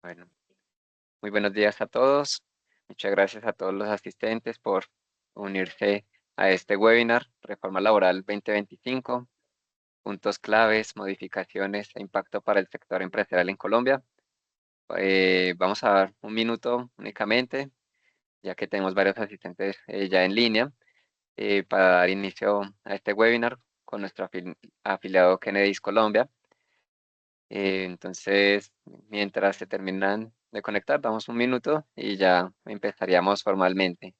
Bueno, muy buenos días a todos. Muchas gracias a todos los asistentes por unirse a este webinar, Reforma Laboral 2025, puntos claves, modificaciones e impacto para el sector empresarial en Colombia. Vamos a dar un minuto únicamente, ya que tenemos varios asistentes ya en línea, para dar inicio a este webinar con nuestro afiliado Kennedy Colombia. Entonces, mientras se terminan de conectar, damos un minuto y ya empezaríamos formalmente.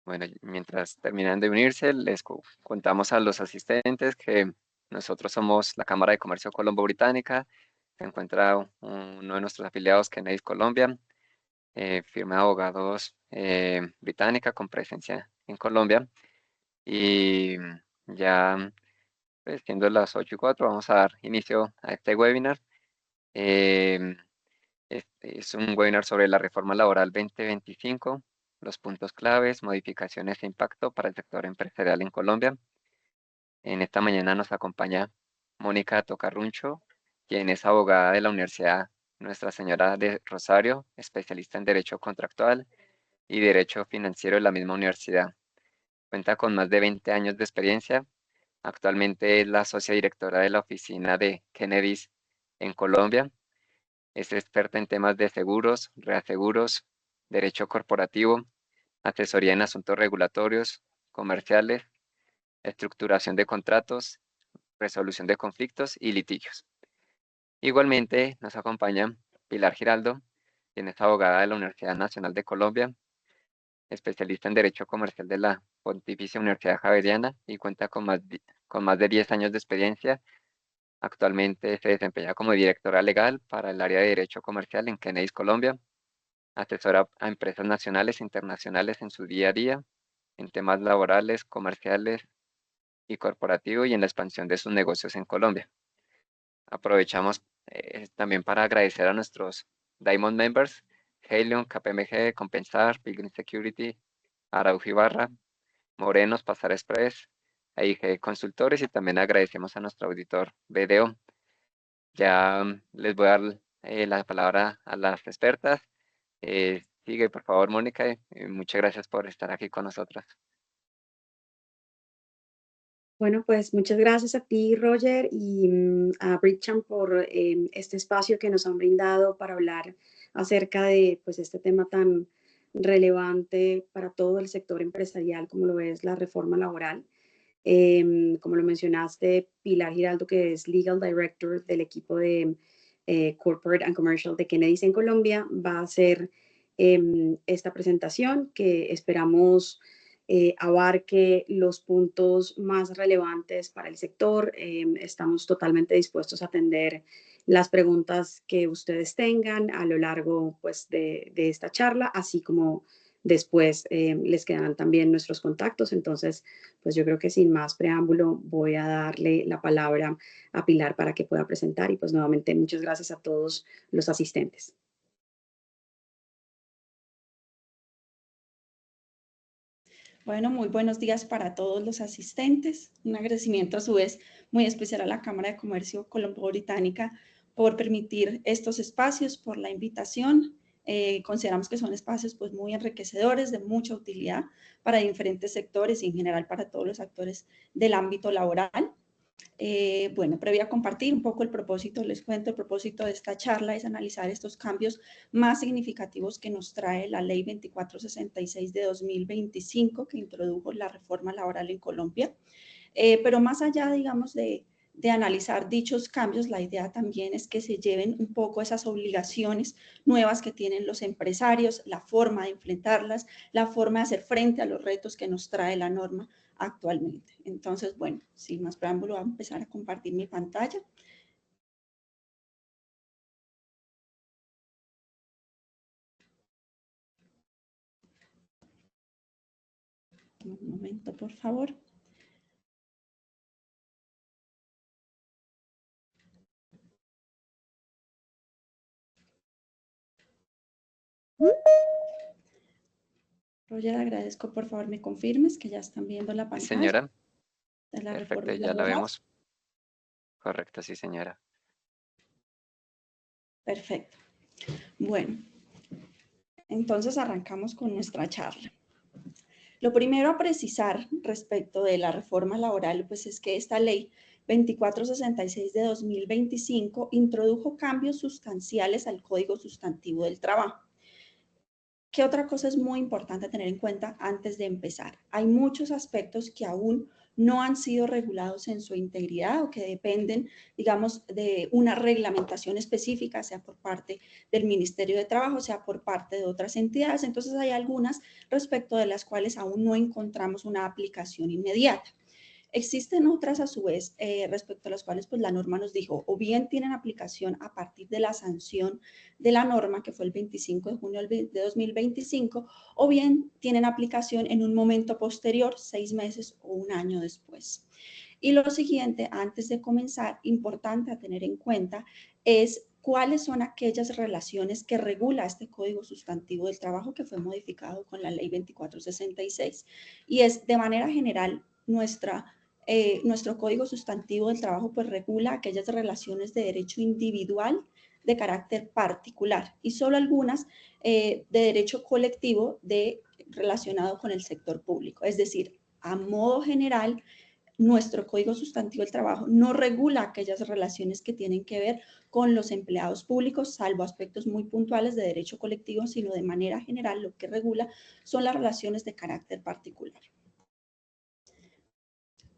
Bueno, mientras terminan de unirse, les contamos a los asistentes que nosotros somos la Cámara de Comercio Colombo-Británica. Se encuentra uno de nuestros afiliados, Kennedy Colombia, firma de abogados británica con presencia en Colombia. Y ya, pues, siendo las 8:04, vamos a dar inicio a este webinar. Em, es un webinar sobre la reforma laboral 2025, los puntos claves, modificaciones e impacto para el sector empresarial en Colombia. En esta mañana nos acompaña Mónica Tocarruncho, quien es abogada de la Universidad Nuestra Señora de Rosario, especialista en Derecho Contractual y Derecho Financiero de la misma universidad. Cuenta con más de 20 años de experiencia. Actualmente es la socia directora de la oficina de Kennedy's en Colombia. Es experta en temas de seguros, reaseguros, derecho corporativo, asesoría en asuntos regulatorios, comerciales, estructuración de contratos, resolución de conflictos y litigios. Igualmente nos acompaña Pilar Giraldo, quien es abogada de la Universidad Nacional de Colombia, especialista en Derecho Comercial de la Pontificia Universidad Javeriana y cuenta con más de 10 años de experiencia. Actualmente se desempeña como directora legal para el área de Derecho Comercial en Kennedy's Colombia. Asesora a empresas nacionales e internacionales en su día a día, en temas laborales, comerciales y corporativos y en la expansión de sus negocios en Colombia. Aprovechamos también para agradecer a nuestros Diamond Members, Helion, KPMG, Compensar, Pilgrim Security, Araujo Ibarra, Morenos, Pasar Express, AIG Consultores y también agradecemos a nuestro auditor BDO. Ya les voy a dar la palabra a las expertas. Sigue, por favor, Mónica. Muchas gracias por estar aquí con nosotras. Bueno, pues muchas gracias a ti, Roger, y a Brigham por este espacio que nos han brindado para hablar acerca de pues, este tema tan relevante para todo el sector empresarial, como lo es la reforma laboral. Como lo mencionaste, Pilar Giraldo, que es Legal Director del equipo de Corporate and Commercial de Kennedy's en Colombia, va a hacer esta presentación que esperamos abarque los puntos más relevantes para el sector. Estamos totalmente dispuestos a atender las preguntas que ustedes tengan a lo largo pues, de esta charla, así como después les quedarán también nuestros contactos. Entonces, pues yo creo que sin más preámbulo voy a darle la palabra a Pilar para que pueda presentar y pues nuevamente muchas gracias a todos los asistentes. Bueno, muy buenos días para todos los asistentes. Un agradecimiento a su vez muy especial a la Cámara de Comercio Colombo-Británica por permitir estos espacios, por la invitación. Consideramos que son espacios pues, muy enriquecedores, de mucha utilidad para diferentes sectores y en general para todos los actores del ámbito laboral. Bueno, previo a compartir un poco el propósito, les cuento, el propósito de esta charla es analizar estos cambios más significativos que nos trae la Ley 2466 de 2025, que introdujo la reforma laboral en Colombia. Pero más allá, digamos, de analizar dichos cambios, la idea también es que se lleven un poco esas obligaciones nuevas que tienen los empresarios, la forma de enfrentarlas, la forma de hacer frente a los retos que nos trae la norma actualmente. Entonces, bueno, sin más preámbulo, voy a empezar a compartir mi pantalla. Un momento, por favor. Roger, agradezco por favor me confirmes que ya están viendo la Sí, pantalla señora. de la Perfecto, reforma ya la laboral. vemos. Correcto, sí, señora. Perfecto. Bueno, entonces arrancamos con nuestra charla. Lo primero a precisar respecto de la reforma laboral, pues es que esta ley 2466 de 2025 introdujo cambios sustanciales al Código Sustantivo del Trabajo. ¿Qué otra cosa es muy importante tener en cuenta antes de empezar? Hay muchos aspectos que aún no han sido regulados en su integridad o que dependen, digamos, de una reglamentación específica, sea por parte del Ministerio de Trabajo, sea por parte de otras entidades. Entonces hay algunas respecto de las cuales aún no encontramos una aplicación inmediata. Existen otras a su vez respecto a las cuales pues la norma nos dijo o bien tienen aplicación a partir de la sanción de la norma que fue el 25 de junio de 2025 o bien tienen aplicación en un momento posterior, 6 meses o un año después. Y lo siguiente, antes de comenzar, importante a tener en cuenta es cuáles son aquellas relaciones que regula este Código Sustantivo del Trabajo que fue modificado con la Ley 2466. Y es de manera general nuestro Código Sustantivo del Trabajo pues regula aquellas relaciones de derecho individual de carácter particular y solo algunas de derecho colectivo relacionado con el sector público. Es decir, a modo general, nuestro Código Sustantivo del Trabajo no regula aquellas relaciones que tienen que ver con los empleados públicos, salvo aspectos muy puntuales de derecho colectivo, sino de manera general lo que regula son las relaciones de carácter particular.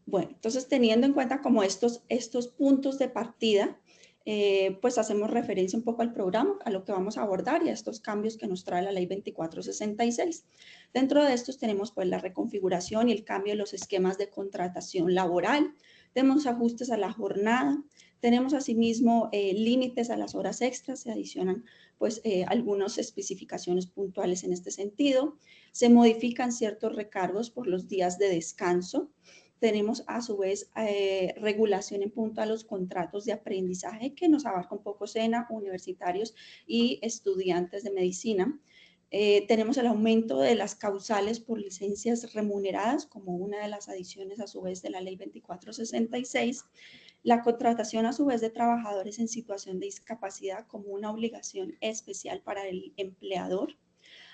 Bueno, entonces teniendo en cuenta como estos puntos de partida, pues hacemos referencia un poco al programa, a lo que vamos a abordar y a estos cambios que nos trae la ley 2466. Dentro de estos tenemos pues la reconfiguración y el cambio de los esquemas de contratación laboral, tenemos ajustes a la jornada, tenemos asimismo límites a las horas extras, se adicionan pues algunas especificaciones puntuales en este sentido, se modifican ciertos recargos por los días de descanso. Tenemos a su vez regulación en punto a los contratos de aprendizaje que nos abarca un poco SENA, universitarios y estudiantes de medicina. Tenemos el aumento de las causales por licencias remuneradas como una de las adiciones a su vez de la ley 2466. La contratación a su vez de trabajadores en situación de discapacidad como una obligación especial para el empleador.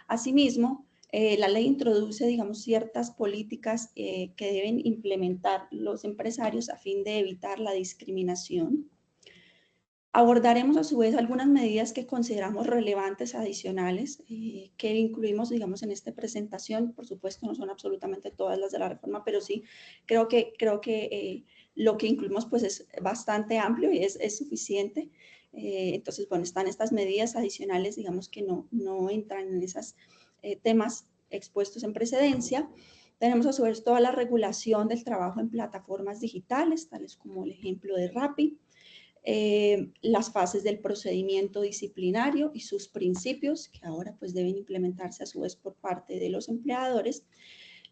Asimismo, la ley introduce, digamos, ciertas políticas que deben implementar los empresarios a fin de evitar la discriminación. Abordaremos a su vez algunas medidas que consideramos relevantes adicionales que incluimos, digamos, en esta presentación. Por supuesto, no son absolutamente todas las de la reforma, pero sí creo que lo que incluimos pues es bastante amplio y es suficiente. Entonces, bueno, están estas medidas adicionales, digamos, que no entran en esos temas expuestos en precedencia. Tenemos a su vez toda la regulación del trabajo en plataformas digitales, tales como el ejemplo de Rappi. Las fases del procedimiento disciplinario y sus principios, que ahora pues deben implementarse a su vez por parte de los empleadores,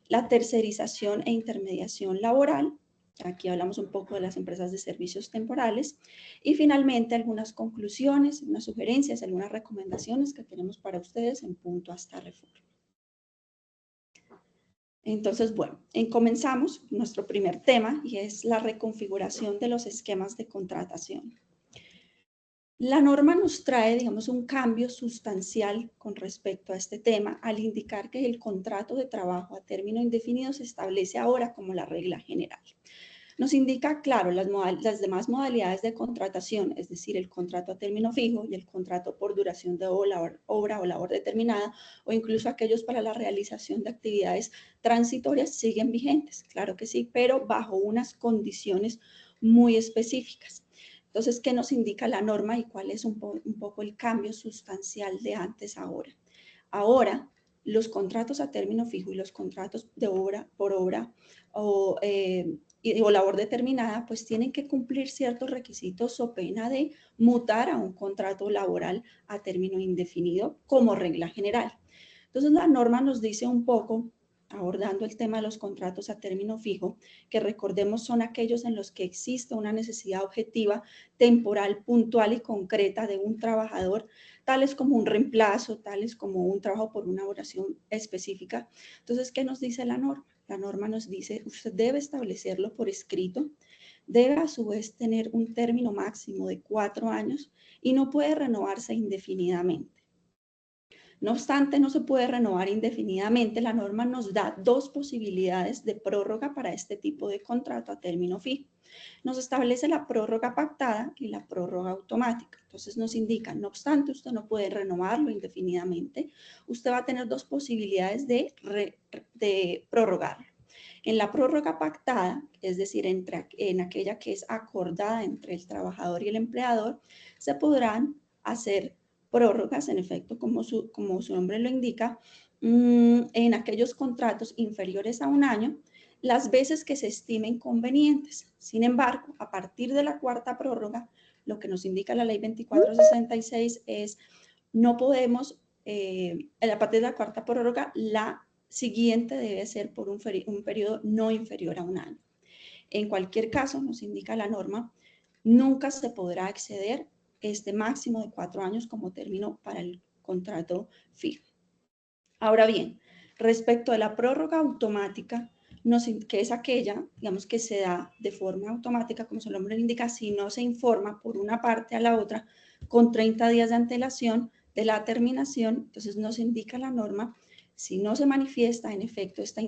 la tercerización e intermediación laboral, aquí hablamos un poco de las empresas de servicios temporales, y finalmente algunas conclusiones, unas sugerencias, algunas recomendaciones que tenemos para ustedes en punto a esta reforma. Entonces, bueno, comenzamos nuestro primer tema y es la reconfiguración de los esquemas de contratación. La norma nos trae, digamos, un cambio sustancial con respecto a este tema al indicar que el contrato de trabajo a término indefinido se establece ahora como la regla general. Nos indica, claro, las demás modalidades de contratación, es decir, el contrato a término fijo y el contrato por duración de obra o labor determinada, o incluso aquellos para la realización de actividades transitorias, siguen vigentes, claro que sí, pero bajo unas condiciones muy específicas. Entonces, ¿qué nos indica la norma y cuál es un poco el cambio sustancial de antes a ahora? Ahora, los contratos a término fijo y los contratos de obra por obra o labor determinada, pues tienen que cumplir ciertos requisitos o pena de mutar a un contrato laboral a término indefinido como regla general. Entonces, la norma nos dice un poco abordando el tema de los contratos a término fijo, que recordemos son aquellos en los que existe una necesidad objetiva, temporal, puntual y concreta de un trabajador, tales como un reemplazo, tales como un trabajo por una oración específica. Entonces, ¿qué nos dice la norma? La norma nos dice, usted debe establecerlo por escrito, debe a su vez tener un término máximo de 4 años y no puede renovarse indefinidamente. No obstante, no se puede renovar indefinidamente. La norma nos da 2 posibilidades de prórroga para este tipo de contrato a término fijo. Nos establece la prórroga pactada y la prórroga automática. Entonces nos indica, no obstante, usted no puede renovarlo indefinidamente. Usted va a tener 2 posibilidades de prorrogarlo. En la prórroga pactada, es decir, en aquella que es acordada entre el trabajador y el empleador, se podrán hacer prórrogas, en efecto, como su nombre lo indica, en aquellos contratos inferiores a 1 año, las veces que se estimen convenientes. Sin embargo, a partir de la 4ª prórroga, lo que nos indica la ley 2466 es, no podemos, a partir de la 4ª prórroga, la siguiente debe ser por un periodo no inferior a 1 año. En cualquier caso, nos indica la norma, nunca se podrá exceder este máximo de 4 años como término para el contrato fijo. Ahora bien, respecto a la prórroga automática, que es aquella, digamos, que se da de forma automática, como su nombre indica, si no se informa por una parte a la otra con 30 días de antelación de la terminación. Entonces nos indica la norma, si no se manifiesta en efecto esta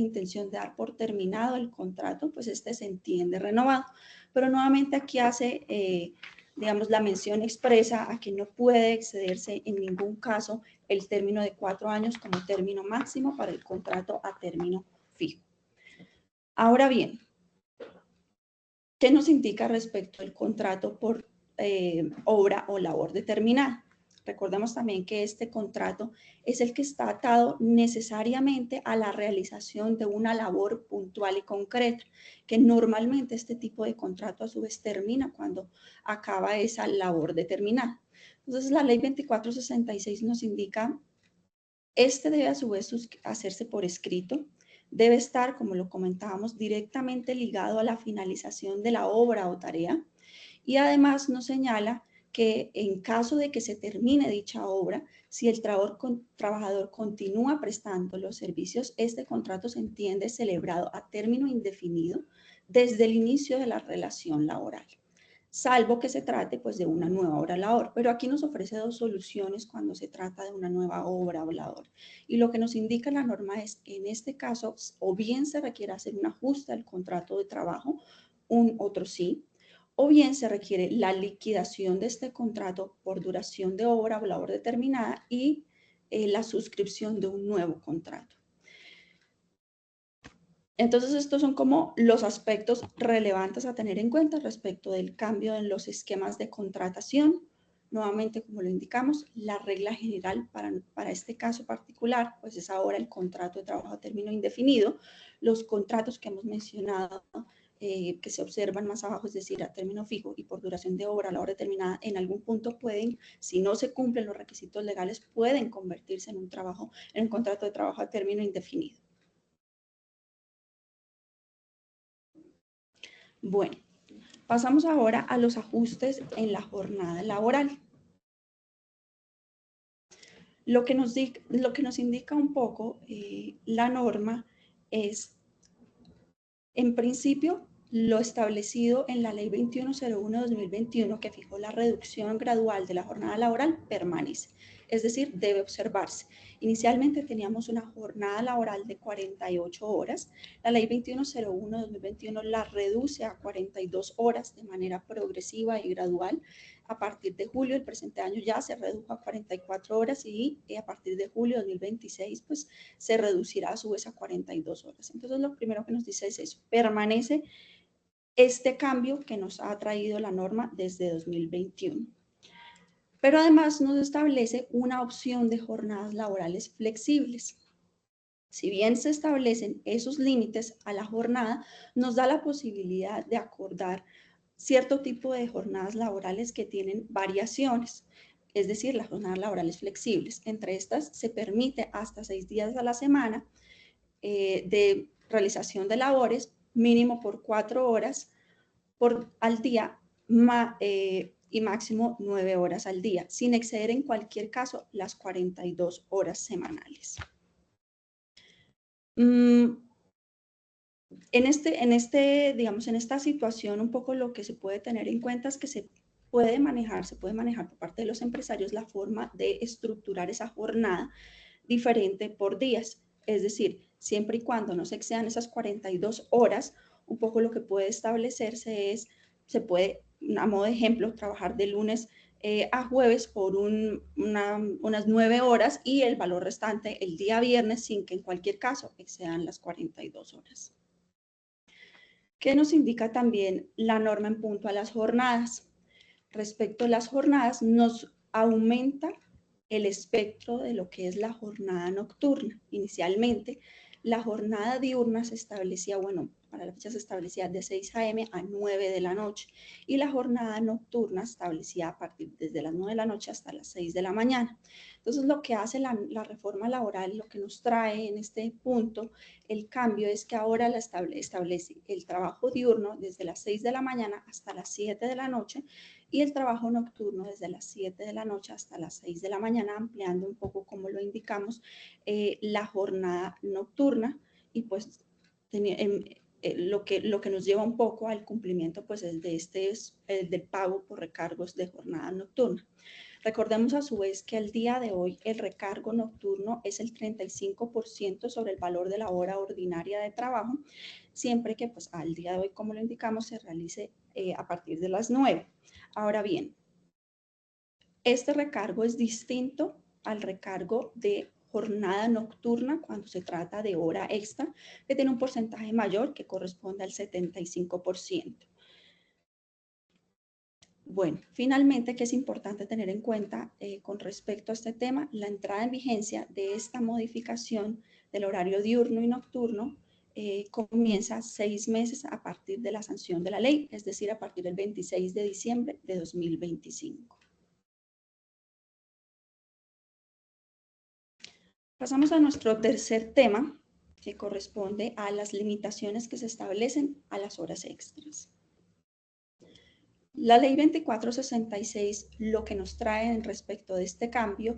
intención de dar por terminado el contrato, pues este se entiende renovado. Pero nuevamente aquí hace, digamos, la mención expresa a que no puede excederse en ningún caso el término de 4 años como término máximo para el contrato a término fijo. Ahora bien, ¿qué nos indica respecto al contrato por obra o labor determinada? Recordemos también que este contrato es el que está atado necesariamente a la realización de una labor puntual y concreta, que normalmente este tipo de contrato a su vez termina cuando acaba esa labor determinada. Entonces la ley 2466 nos indica, este debe a su vez hacerse por escrito, debe estar, como lo comentábamos, directamente ligado a la finalización de la obra o tarea, y además nos señala que en caso de que se termine dicha obra, si el trabajador continúa prestando los servicios, este contrato se entiende celebrado a término indefinido desde el inicio de la relación laboral, salvo que se trate pues de una nueva obra o labor. Pero aquí nos ofrece 2 soluciones cuando se trata de una nueva obra o labor. Y lo que nos indica la norma es que en este caso, o bien se requiere hacer un ajuste al contrato de trabajo, otro sí, o bien se requiere la liquidación de este contrato por duración de obra o labor determinada y la suscripción de un nuevo contrato. Entonces, estos son como los aspectos relevantes a tener en cuenta respecto del cambio en los esquemas de contratación. Nuevamente, como lo indicamos, la regla general para este caso particular, pues es ahora el contrato de trabajo a término indefinido. Los contratos que hemos mencionado, que se observan más abajo, es decir, a término fijo y por duración de obra a la hora determinada, en algún punto pueden, si no se cumplen los requisitos legales, pueden convertirse en un contrato de trabajo a término indefinido. Bueno, pasamos ahora a los ajustes en la jornada laboral. Lo que nos indica un poco la norma es, en principio, lo establecido en la Ley 2101/2021, que fijó la reducción gradual de la jornada laboral, permanece. Es decir, debe observarse. Inicialmente teníamos una jornada laboral de 48 horas. La Ley 2101/2021 la reduce a 42 horas de manera progresiva y gradual. A partir de julio del presente año ya se redujo a 44 horas y a partir de julio de 2026 pues se reducirá a su vez a 42 horas. Entonces lo primero que nos dice es eso, permanece este cambio que nos ha traído la norma desde 2021. Pero además nos establece una opción de jornadas laborales flexibles. Si bien se establecen esos límites a la jornada, nos da la posibilidad de acordar cierto tipo de jornadas laborales que tienen variaciones, es decir, las jornadas laborales flexibles. Entre estas se permite hasta 6 días a la semana, de realización de labores, mínimo por 4 horas al día y máximo 9 horas al día, sin exceder en cualquier caso las 42 horas semanales. Digamos, en esta situación, un poco lo que se puede tener en cuenta es que se puede manejar por parte de los empresarios la forma de estructurar esa jornada diferente por días. Es decir, siempre y cuando no se excedan esas 42 horas, un poco lo que puede establecerse es, se puede, a modo de ejemplo, trabajar de lunes a jueves por unas 9 horas y el valor restante el día viernes, sin que en cualquier caso excedan las 42 horas. ¿Qué nos indica también la norma en punto a las jornadas? Respecto a las jornadas, nos aumenta el espectro de lo que es la jornada nocturna. Inicialmente, la jornada diurna se establecía, bueno, para la fecha se establecía de 6 a.m. a 9 de la noche y la jornada nocturna establecía a partir desde las 9 de la noche hasta las 6 de la mañana. Entonces, lo que hace la reforma laboral, lo que nos trae en este punto, el cambio es que ahora establece el trabajo diurno desde las 6 de la mañana hasta las 7 de la noche y el trabajo nocturno desde las 7 de la noche hasta las 6 de la mañana, ampliando un poco, como lo indicamos, la jornada nocturna y pues lo que nos lleva un poco al cumplimiento pues es del pago por recargos de jornada nocturna. Recordemos a su vez que al día de hoy el recargo nocturno es el 35% sobre el valor de la hora ordinaria de trabajo, siempre que pues al día de hoy, como lo indicamos, se realice a partir de las 9. Ahora bien, este recargo es distinto al recargo de jornada nocturna cuando se trata de hora extra, que tiene un porcentaje mayor que corresponde al 75%. Bueno, finalmente, ¿qué es importante tener en cuenta con respecto a este tema? La entrada en vigencia de esta modificación del horario diurno y nocturno comienza 6 meses a partir de la sanción de la ley, es decir, a partir del 26 de diciembre de 2025. Pasamos a nuestro tercer tema, que corresponde a las limitaciones que se establecen a las horas extras. La ley 2466 lo que nos trae en respecto de este cambio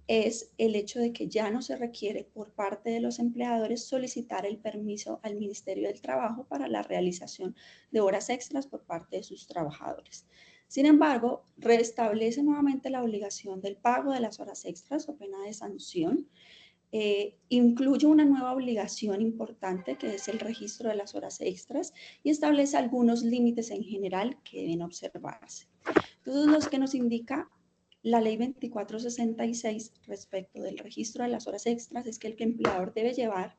es el hecho de que ya no se requiere por parte de los empleadores solicitar el permiso al Ministerio del Trabajo para la realización de horas extras por parte de sus trabajadores. Sin embargo, restablece nuevamente la obligación del pago de las horas extras o pena de sanción. Incluye una nueva obligación importante que es el registro de las horas extras y establece algunos límites en general que deben observarse. Entonces, los que nos indica la ley 2466 respecto del registro de las horas extras es que el empleador debe llevar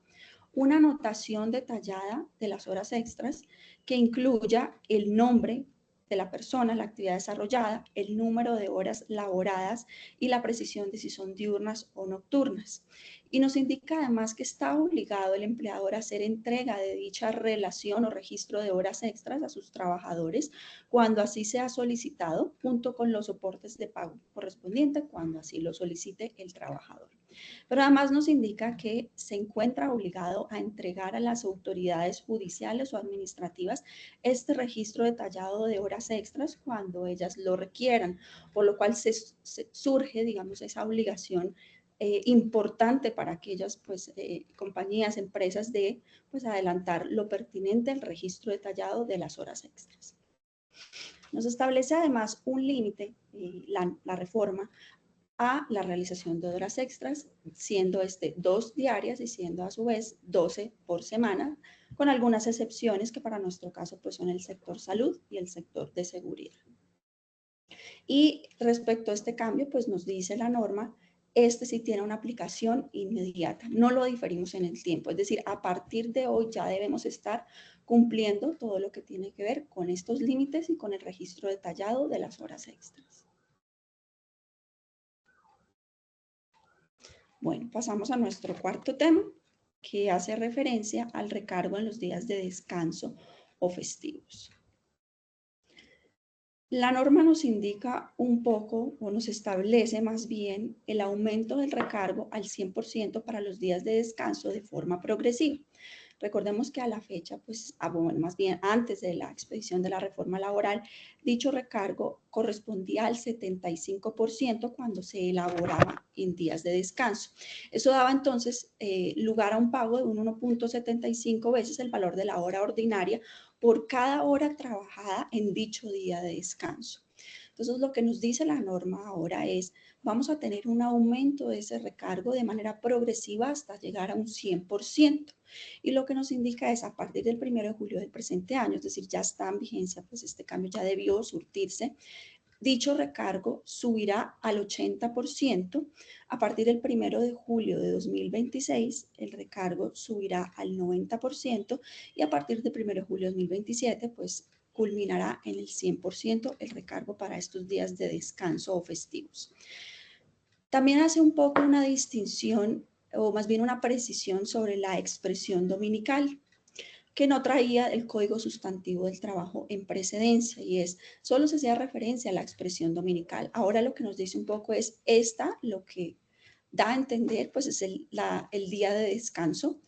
una anotación detallada de las horas extras que incluya el nombre de la persona, la actividad desarrollada, el número de horas laboradas y la precisión de si son diurnas o nocturnas. Y nos indica además que está obligado el empleador a hacer entrega de dicha relación o registro de horas extras a sus trabajadores cuando así sea solicitado, junto con los soportes de pago correspondientes cuando así lo solicite el trabajador. Pero además nos indica que se encuentra obligado a entregar a las autoridades judiciales o administrativas este registro detallado de horas extras cuando ellas lo requieran, por lo cual surge, digamos, esa obligación importante para aquellas compañías, empresas de adelantar lo pertinente al registro detallado de las horas extras. Nos establece además un límite, la reforma, a la realización de horas extras, siendo 2 diarias y siendo a su vez 12 por semana, con algunas excepciones que para nuestro caso pues son el sector salud y el sector de seguridad. Y respecto a este cambio, pues nos dice la norma, sí tiene una aplicación inmediata, no lo diferimos en el tiempo, es decir, a partir de hoy ya debemos estar cumpliendo todo lo que tiene que ver con estos límites y con el registro detallado de las horas extras. Bueno, pasamos a nuestro cuarto tema, que hace referencia al recargo en los días de descanso o festivos. La norma nos indica un poco, o nos establece más bien, el aumento del recargo al 100% para los días de descanso de forma progresiva. Recordemos que a la fecha, pues, bueno, más bien antes de la expedición de la reforma laboral, dicho recargo correspondía al 75% cuando se elaboraba en días de descanso. Eso daba entonces lugar a un pago de un 1.75 veces el valor de la hora ordinaria por cada hora trabajada en dicho día de descanso. Entonces, lo que nos dice la norma ahora es, vamos a tener un aumento de ese recargo de manera progresiva hasta llegar a un 100%. Y lo que nos indica es, a partir del 1 de julio del presente año, es decir, ya está en vigencia, pues este cambio ya debió surtirse, dicho recargo subirá al 80%. A partir del 1 de julio de 2026, el recargo subirá al 90% y a partir del 1 de julio de 2027, pues culminará en el 100% el recargo para estos días de descanso o festivos. También hace un poco una distinción o más bien una precisión sobre la expresión dominical que no traía el código sustantivo del trabajo en precedencia y es, solo se hacía referencia a la expresión dominical. Ahora lo que nos dice un poco es lo que da a entender pues es el día de descanso,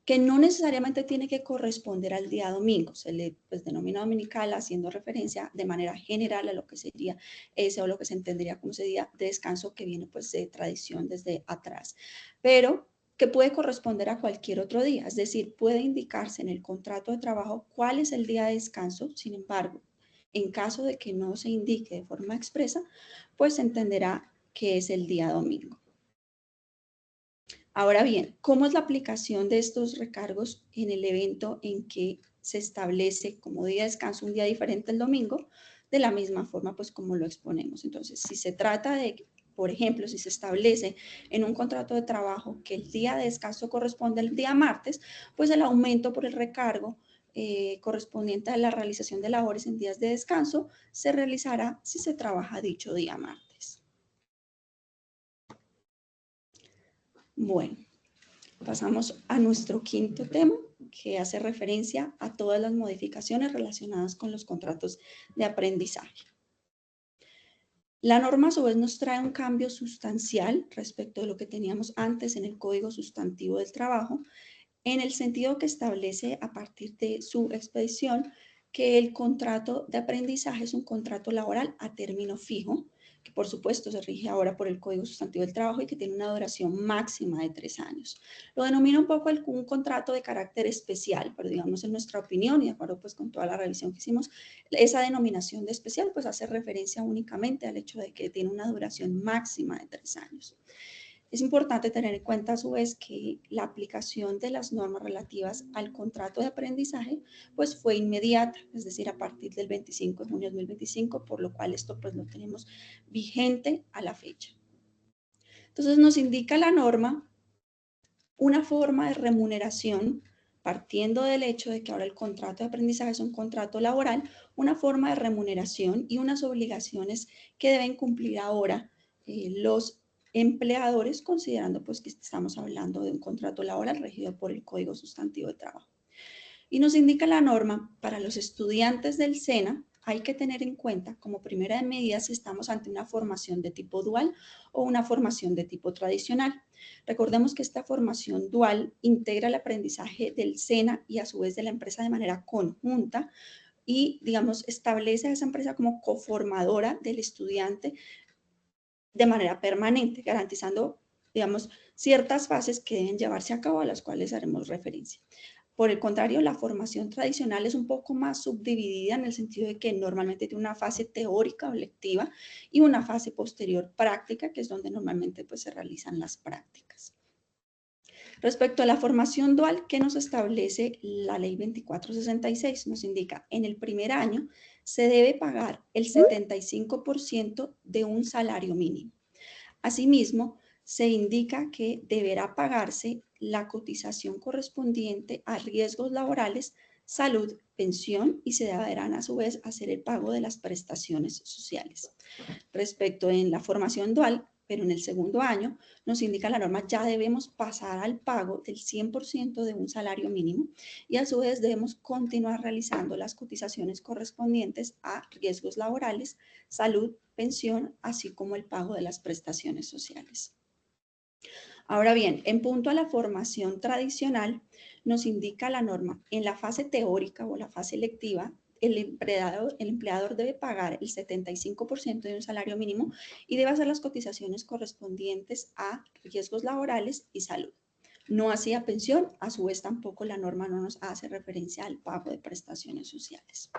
que no necesariamente tiene que corresponder al día domingo, se le pues, denomina dominical haciendo referencia de manera general a lo que sería ese o lo que se entendería como ese día de descanso que viene pues de tradición desde atrás, pero que puede corresponder a cualquier otro día, es decir, puede indicarse en el contrato de trabajo cuál es el día de descanso, sin embargo, en caso de que no se indique de forma expresa, pues se entenderá que es el día domingo. Ahora bien, ¿cómo es la aplicación de estos recargos en el evento en que se establece como día de descanso un día diferente el domingo? De la misma forma, pues como lo exponemos. Entonces, si se trata de, por ejemplo, si se establece en un contrato de trabajo que el día de descanso corresponde al día martes, pues el aumento por el recargo correspondiente a la realización de labores en días de descanso se realizará si se trabaja dicho día martes. Bueno. Pasamos a nuestro quinto tema, que hace referencia a todas las modificaciones relacionadas con los contratos de aprendizaje. La norma a su vez nos trae un cambio sustancial respecto de lo que teníamos antes en el Código Sustantivo del Trabajo, en el sentido que establece a partir de su expedición que el contrato de aprendizaje es un contrato laboral a término fijo, que por supuesto se rige ahora por el Código Sustantivo del Trabajo y que tiene una duración máxima de 3 años. Lo denomina un poco un contrato de carácter especial, pero digamos en nuestra opinión y de acuerdo pues con toda la revisión que hicimos, esa denominación de especial pues hace referencia únicamente al hecho de que tiene una duración máxima de 3 años. Es importante tener en cuenta a su vez que la aplicación de las normas relativas al contrato de aprendizaje pues fue inmediata, es decir, a partir del 25 de junio de 2025, por lo cual esto pues lo tenemos vigente a la fecha. Entonces nos indica la norma una forma de remuneración partiendo del hecho de que ahora el contrato de aprendizaje es un contrato laboral, una forma de remuneración y unas obligaciones que deben cumplir ahora los empleadores, considerando pues que estamos hablando de un contrato laboral regido por el Código Sustantivo de Trabajo. Y nos indica la norma, para los estudiantes del SENA, hay que tener en cuenta como primera de medidas si estamos ante una formación de tipo dual o una formación de tipo tradicional. Recordemos que esta formación dual integra el aprendizaje del SENA y a su vez de la empresa de manera conjunta y, digamos, establece a esa empresa como coformadora del estudiante de manera permanente, garantizando, digamos, ciertas fases que deben llevarse a cabo a las cuales haremos referencia. Por el contrario, la formación tradicional es un poco más subdividida en el sentido de que normalmente tiene una fase teórica o lectiva y una fase posterior práctica, que es donde normalmente pues, se realizan las prácticas. Respecto a la formación dual, ¿qué nos establece la ley 2466? Nos indica, en el primer año se debe pagar el 75% de un salario mínimo. Asimismo, se indica que deberá pagarse la cotización correspondiente a riesgos laborales, salud, pensión y se deberán a su vez hacer el pago de las prestaciones sociales. Respecto en la formación dual, pero en el segundo año, nos indica la norma, ya debemos pasar al pago del 100% de un salario mínimo y a su vez debemos continuar realizando las cotizaciones correspondientes a riesgos laborales, salud, pensión, así como el pago de las prestaciones sociales. Ahora bien, en punto a la formación tradicional, nos indica la norma, en la fase teórica o la fase lectiva, el empleador debe pagar el 75% de un salario mínimo y debe hacer las cotizaciones correspondientes a riesgos laborales y salud. No hacía pensión, a su vez tampoco la norma no nos hace referencia al pago de prestaciones sociales.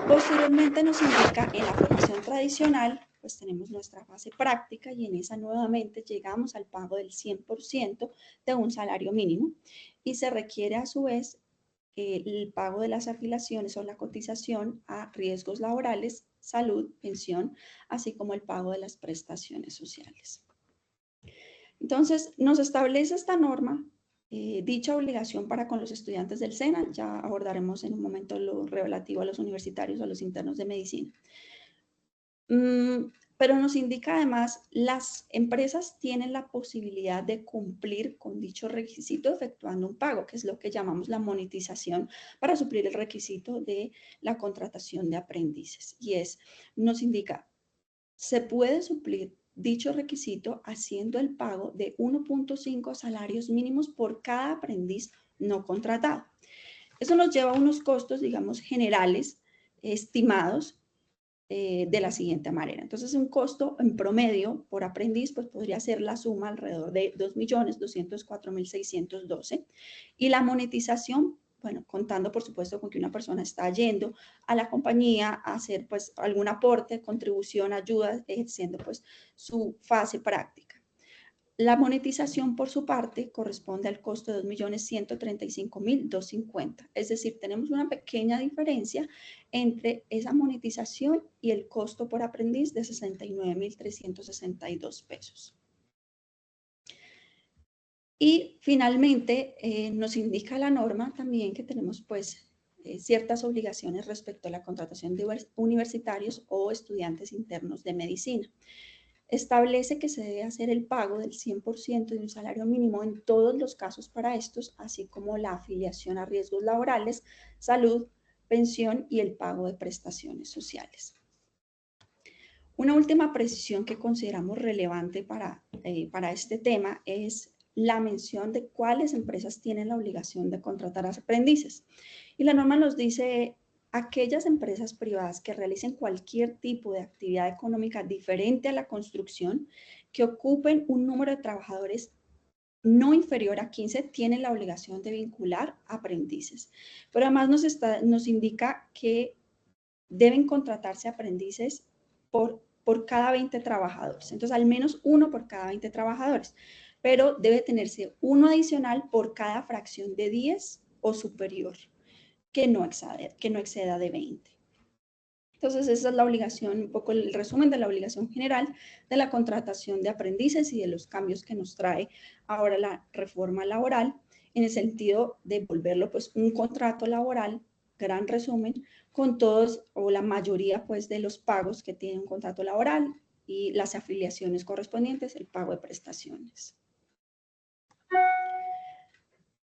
Posteriormente nos indica en la formación tradicional, pues tenemos nuestra fase práctica y en esa nuevamente llegamos al pago del 100% de un salario mínimo y se requiere a su vez el pago de las afiliaciones o la cotización a riesgos laborales, salud, pensión, así como el pago de las prestaciones sociales. Entonces, nos establece esta norma dicha obligación para con los estudiantes del SENA. Ya abordaremos en un momento lo relativo a los universitarios o a los internos de medicina. Pero nos indica además, las empresas tienen la posibilidad de cumplir con dicho requisito efectuando un pago, que es lo que llamamos la monetización para suplir el requisito de la contratación de aprendices. Y nos indica, se puede suplir dicho requisito haciendo el pago de 1.5 salarios mínimos por cada aprendiz no contratado. Eso nos lleva a unos costos, digamos, generales, estimados, de la siguiente manera. Entonces, un costo en promedio por aprendiz, pues podría ser la suma alrededor de 2.204.612 y la monetización, bueno, contando por supuesto con que una persona está yendo a la compañía a hacer pues algún aporte, contribución, ayuda, ejerciendo pues su fase práctica. La monetización, por su parte, corresponde al costo de 2.135.250. Es decir, tenemos una pequeña diferencia entre esa monetización y el costo por aprendiz de 69.362 pesos. Y finalmente, nos indica la norma también que tenemos pues ciertas obligaciones respecto a la contratación de universitarios o estudiantes internos de medicina. Establece que se debe hacer el pago del 100% de un salario mínimo en todos los casos para estos, así como la afiliación a riesgos laborales, salud, pensión y el pago de prestaciones sociales. Una última precisión que consideramos relevante para este tema es la mención de cuáles empresas tienen la obligación de contratar a aprendices. Y la norma nos dice: aquellas empresas privadas que realicen cualquier tipo de actividad económica diferente a la construcción, que ocupen un número de trabajadores no inferior a 15, tienen la obligación de vincular aprendices. Pero además nos indica que deben contratarse aprendices por cada 20 trabajadores. Entonces, al menos uno por cada 20 trabajadores. Pero debe tenerse uno adicional por cada fracción de 10 o superior, que no exceda de 20. Entonces, esa es la obligación, un poco el resumen de la obligación general de la contratación de aprendices y de los cambios que nos trae ahora la reforma laboral, en el sentido de volverlo pues un contrato laboral, gran resumen, con todos o la mayoría pues de los pagos que tiene un contrato laboral y las afiliaciones correspondientes, el pago de prestaciones.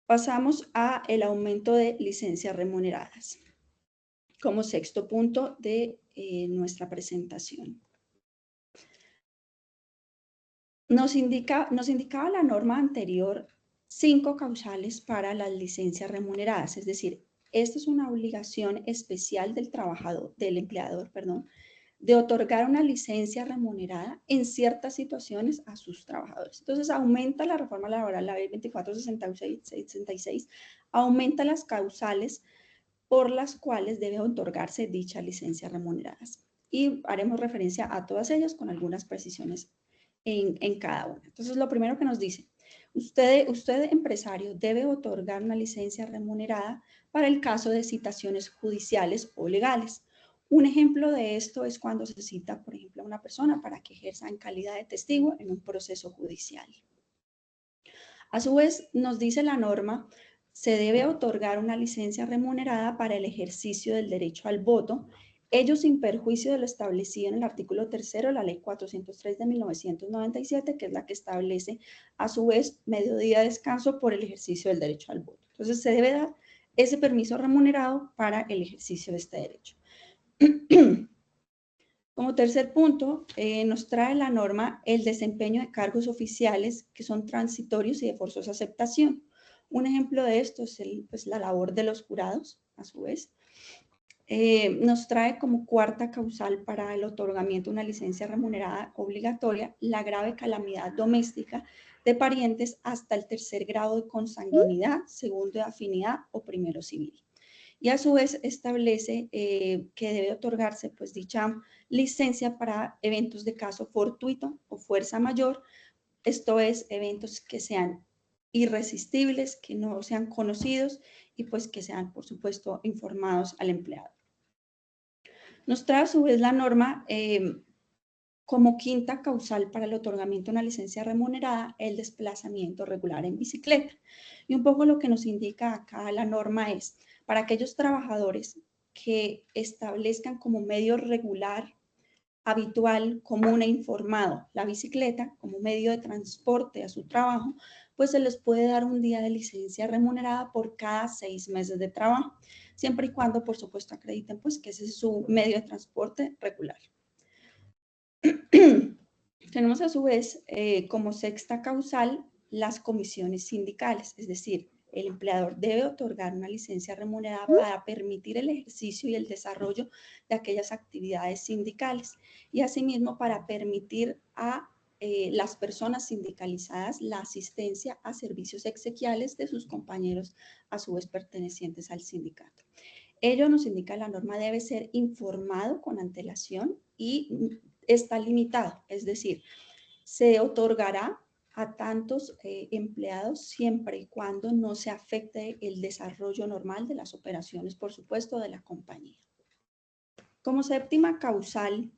Pasamos a el aumento de licencias remuneradas como sexto punto de nuestra presentación. Nos indicaba la norma anterior 5 causales para las licencias remuneradas, es decir, esta es una obligación especial del empleador, de otorgar una licencia remunerada en ciertas situaciones a sus trabajadores. Entonces, aumenta la reforma laboral, la ley 2466, aumenta las causales por las cuales debe otorgarse dicha licencia remuneradas. Y haremos referencia a todas ellas con algunas precisiones en cada una. Entonces, lo primero que nos dice, usted empresario debe otorgar una licencia remunerada para el caso de citaciones judiciales o legales. Un ejemplo de esto es cuando se cita, por ejemplo, a una persona para que ejerza en calidad de testigo en un proceso judicial. A su vez, nos dice la norma, se debe otorgar una licencia remunerada para el ejercicio del derecho al voto ello sin perjuicio de lo establecido en el artículo 3º de la Ley 403 de 1997, que es la que establece, a su vez, mediodía de descanso por el ejercicio del derecho al voto. Entonces, se debe dar ese permiso remunerado para el ejercicio de este derecho. Como tercer punto, nos trae la norma el desempeño de cargos oficiales que son transitorios y de forzosa aceptación. Un ejemplo de esto es pues, la labor de los jurados, a su vez. Nos trae como cuarta causal para el otorgamiento de una licencia remunerada obligatoria la grave calamidad doméstica de parientes hasta el 3er grado de consanguinidad, segundo de afinidad o primero civil. Y a su vez establece que debe otorgarse pues dicha licencia para eventos de caso fortuito o fuerza mayor, esto es, eventos que sean irresistibles, que no sean conocidos y pues que sean, por supuesto, informados al empleado. Nos trae a su vez la norma como quinta causal para el otorgamiento de una licencia remunerada el desplazamiento regular en bicicleta. Y un poco lo que nos indica acá la norma es, para aquellos trabajadores que establezcan como medio regular, habitual, común e informado la bicicleta como medio de transporte a su trabajo, pues se les puede dar un día de licencia remunerada por cada 6 meses de trabajo, siempre y cuando, por supuesto, acrediten pues que ese es su medio de transporte regular. Tenemos a su vez como sexta causal las comisiones sindicales, es decir, el empleador debe otorgar una licencia remunerada para permitir el ejercicio y el desarrollo de aquellas actividades sindicales y asimismo para permitir a las personas sindicalizadas la asistencia a servicios exequiales de sus compañeros a su vez pertenecientes al sindicato. Ello nos indica la norma debe ser informado con antelación y está limitado, es decir, se otorgará a tantos empleados siempre y cuando no se afecte el desarrollo normal de las operaciones, por supuesto, de la compañía. Como séptima causal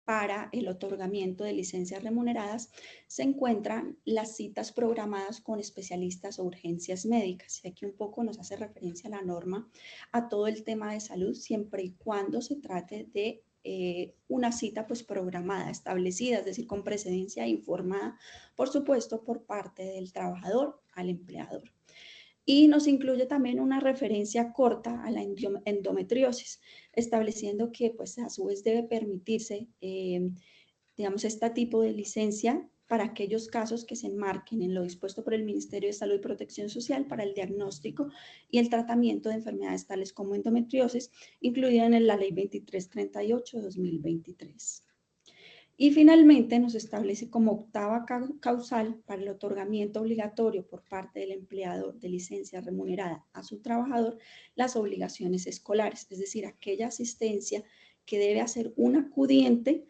para el otorgamiento de licencias remuneradas se encuentran las citas programadas con especialistas o urgencias médicas. Y aquí un poco nos hace referencia la norma a todo el tema de salud, siempre y cuando se trate de una cita pues programada, establecida, es decir, con precedencia e informada, por supuesto, por parte del trabajador al empleador. Y nos incluye también una referencia corta a la endometriosis, estableciendo que pues a su vez debe permitirse, digamos, este tipo de licencia para aquellos casos que se enmarquen en lo dispuesto por el Ministerio de Salud y Protección Social para el diagnóstico y el tratamiento de enfermedades tales como endometriosis, incluida en la Ley 2338 de 2023. Y finalmente nos establece como octava causal para el otorgamiento obligatorio por parte del empleador de licencia remunerada a su trabajador las obligaciones escolares, es decir, aquella asistencia que debe hacer un acudiente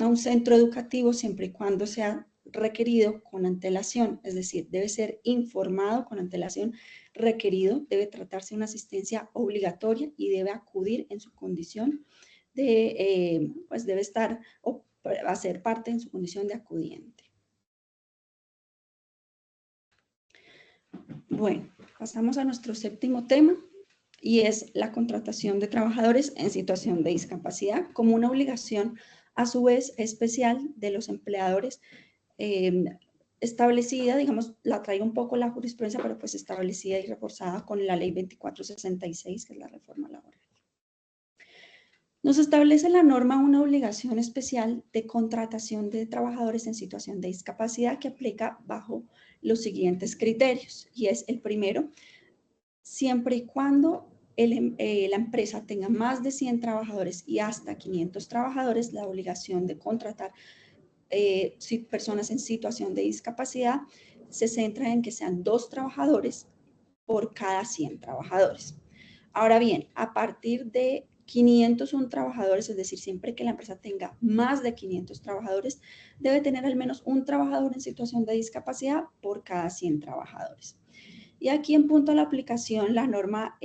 a un centro educativo siempre y cuando sea requerido con antelación, es decir, debe ser informado con antelación, requerido, debe tratarse de una asistencia obligatoria y debe acudir en su condición de, pues debe estar o hacer parte en su condición de acudiente. Bueno, pasamos a nuestro séptimo tema y es la contratación de trabajadores en situación de discapacidad como una obligación a su vez especial de los empleadores establecida, digamos, la trae un poco la jurisprudencia, pero pues establecida y reforzada con la ley 2466, que es la reforma laboral. Nos establece la norma una obligación especial de contratación de trabajadores en situación de discapacidad que aplica bajo los siguientes criterios. Y es el primero, siempre y cuando la empresa tenga más de 100 trabajadores y hasta 500 trabajadores, la obligación de contratar personas en situación de discapacidad se centra en que sean 2 trabajadores por cada 100 trabajadores. Ahora bien, a partir de 501 trabajadores, es decir, siempre que la empresa tenga más de 500 trabajadores, debe tener al menos un trabajador en situación de discapacidad por cada 100 trabajadores. Y aquí en punto a la aplicación, la norma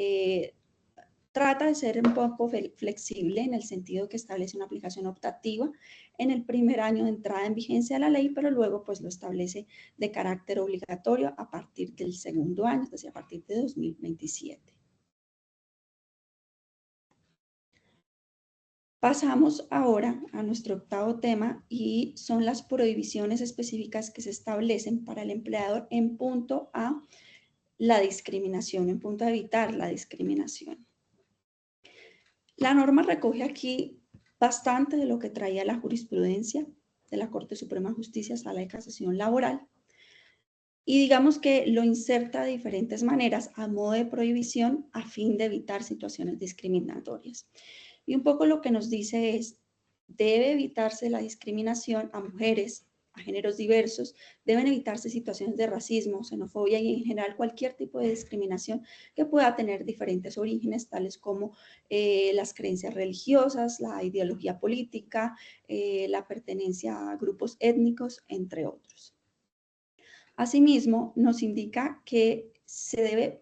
trata de ser un poco flexible en el sentido que establece una aplicación optativa en el primer año de entrada en vigencia de la ley, pero luego pues lo establece de carácter obligatorio a partir del segundo año, es decir, a partir de 2027. Pasamos ahora a nuestro octavo tema y son las prohibiciones específicas que se establecen para el empleador en punto a la discriminación, en punto a evitar la discriminación. La norma recoge aquí bastante de lo que traía la jurisprudencia de la Corte Suprema de Justicia, Sala de Casación Laboral, y digamos que lo inserta de diferentes maneras a modo de prohibición a fin de evitar situaciones discriminatorias. Y un poco lo que nos dice es, debe evitarse la discriminación a mujeres, a géneros diversos, deben evitarse situaciones de racismo, xenofobia y en general cualquier tipo de discriminación que pueda tener diferentes orígenes, tales como las creencias religiosas, la ideología política, la pertenencia a grupos étnicos, entre otros. Asimismo, nos indica que se debe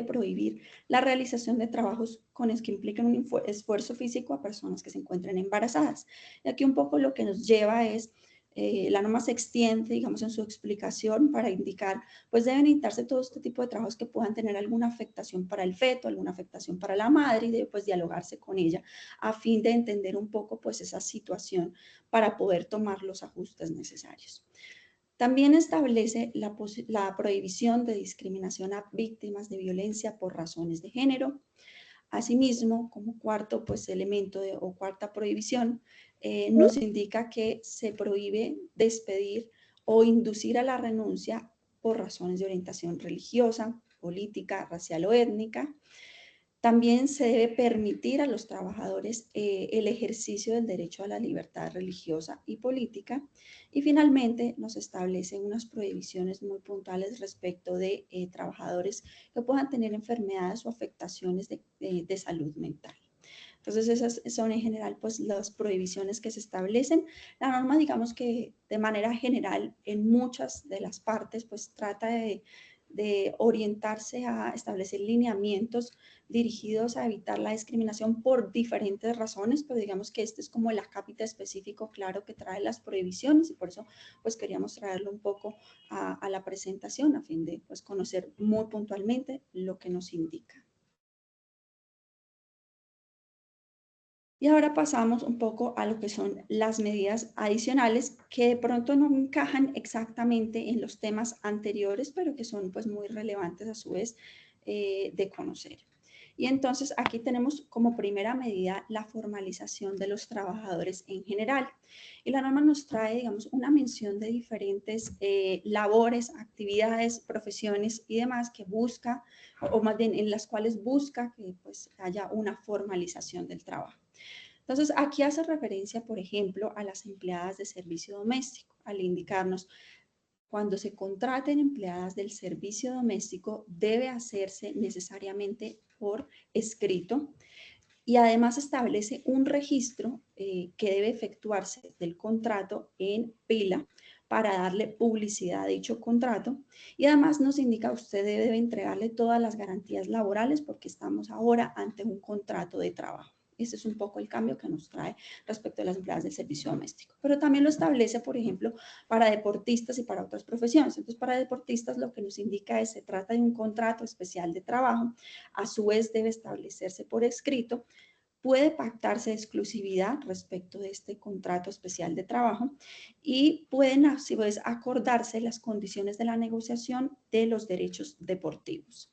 prohibir la realización de trabajos con los que impliquen un esfuerzo físico a personas que se encuentren embarazadas. Y aquí un poco lo que nos lleva es, la norma se extiende, digamos, en su explicación para indicar, pues deben evitarse todo este tipo de trabajos que puedan tener alguna afectación para el feto, alguna afectación para la madre y debe pues dialogarse con ella a fin de entender un poco pues esa situación para poder tomar los ajustes necesarios. También establece la prohibición de discriminación a víctimas de violencia por razones de género. Asimismo, como cuarto pues, elemento o cuarta prohibición, nos indica que se prohíbe despedir o inducir a la renuncia por razones de orientación religiosa, política, racial o étnica. También se debe permitir a los trabajadores el ejercicio del derecho a la libertad religiosa y política. Y finalmente nos establecen unas prohibiciones muy puntuales respecto de trabajadores que puedan tener enfermedades o afectaciones de salud mental. Entonces esas son en general pues las prohibiciones que se establecen. La norma digamos que de manera general en muchas de las partes pues trata de orientarse a establecer lineamientos dirigidos a evitar la discriminación por diferentes razones, pero digamos que este es como el acápite específico claro que trae las prohibiciones y por eso pues queríamos traerlo un poco a la presentación a fin de pues conocer muy puntualmente lo que nos indica. Y ahora pasamos un poco a lo que son las medidas adicionales que de pronto no encajan exactamente en los temas anteriores, pero que son pues muy relevantes a su vez de conocer. Y entonces aquí tenemos como primera medida la formalización de los trabajadores en general. Y la norma nos trae, digamos, una mención de diferentes labores, actividades, profesiones y demás que busca, o más bien en las cuales busca que pues haya una formalización del trabajo. Entonces, aquí hace referencia, por ejemplo, a las empleadas de servicio doméstico, al indicarnos cuando se contraten empleadas del servicio doméstico debe hacerse necesariamente por escrito y además establece un registro que debe efectuarse del contrato en pila para darle publicidad a dicho contrato y además nos indica usted debe entregarle todas las garantías laborales porque estamos ahora ante un contrato de trabajo. Ese es un poco el cambio que nos trae respecto a las empleadas del servicio doméstico. Pero también lo establece, por ejemplo, para deportistas y para otras profesiones. Entonces, para deportistas lo que nos indica es se trata de un contrato especial de trabajo. A su vez, debe establecerse por escrito. Puede pactarse exclusividad respecto de este contrato especial de trabajo y pueden a su vez acordarse las condiciones de la negociación de los derechos deportivos.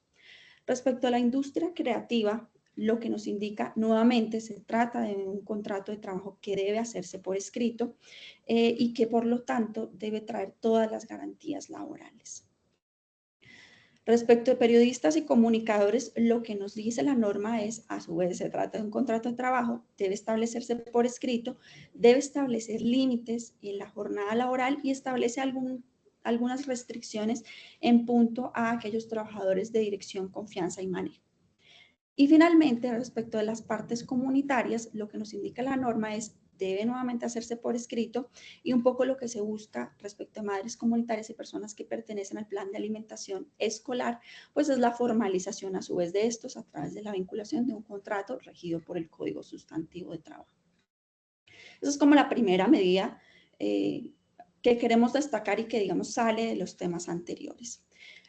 Respecto a la industria creativa, lo que nos indica nuevamente se trata de un contrato de trabajo que debe hacerse por escrito y que por lo tanto debe traer todas las garantías laborales. Respecto de periodistas y comunicadores, lo que nos dice la norma es, a su vez, se trata de un contrato de trabajo, debe establecerse por escrito, debe establecer límites en la jornada laboral y establece algunas restricciones en punto a aquellos trabajadores de dirección, confianza y manejo. Y finalmente, respecto de las partes comunitarias, lo que nos indica la norma es debe nuevamente hacerse por escrito y un poco lo que se busca respecto a madres comunitarias y personas que pertenecen al plan de alimentación escolar, pues es la formalización a su vez de estos a través de la vinculación de un contrato regido por el Código Sustantivo de Trabajo. Esa es como la primera medida que queremos destacar y que digamos sale de los temas anteriores.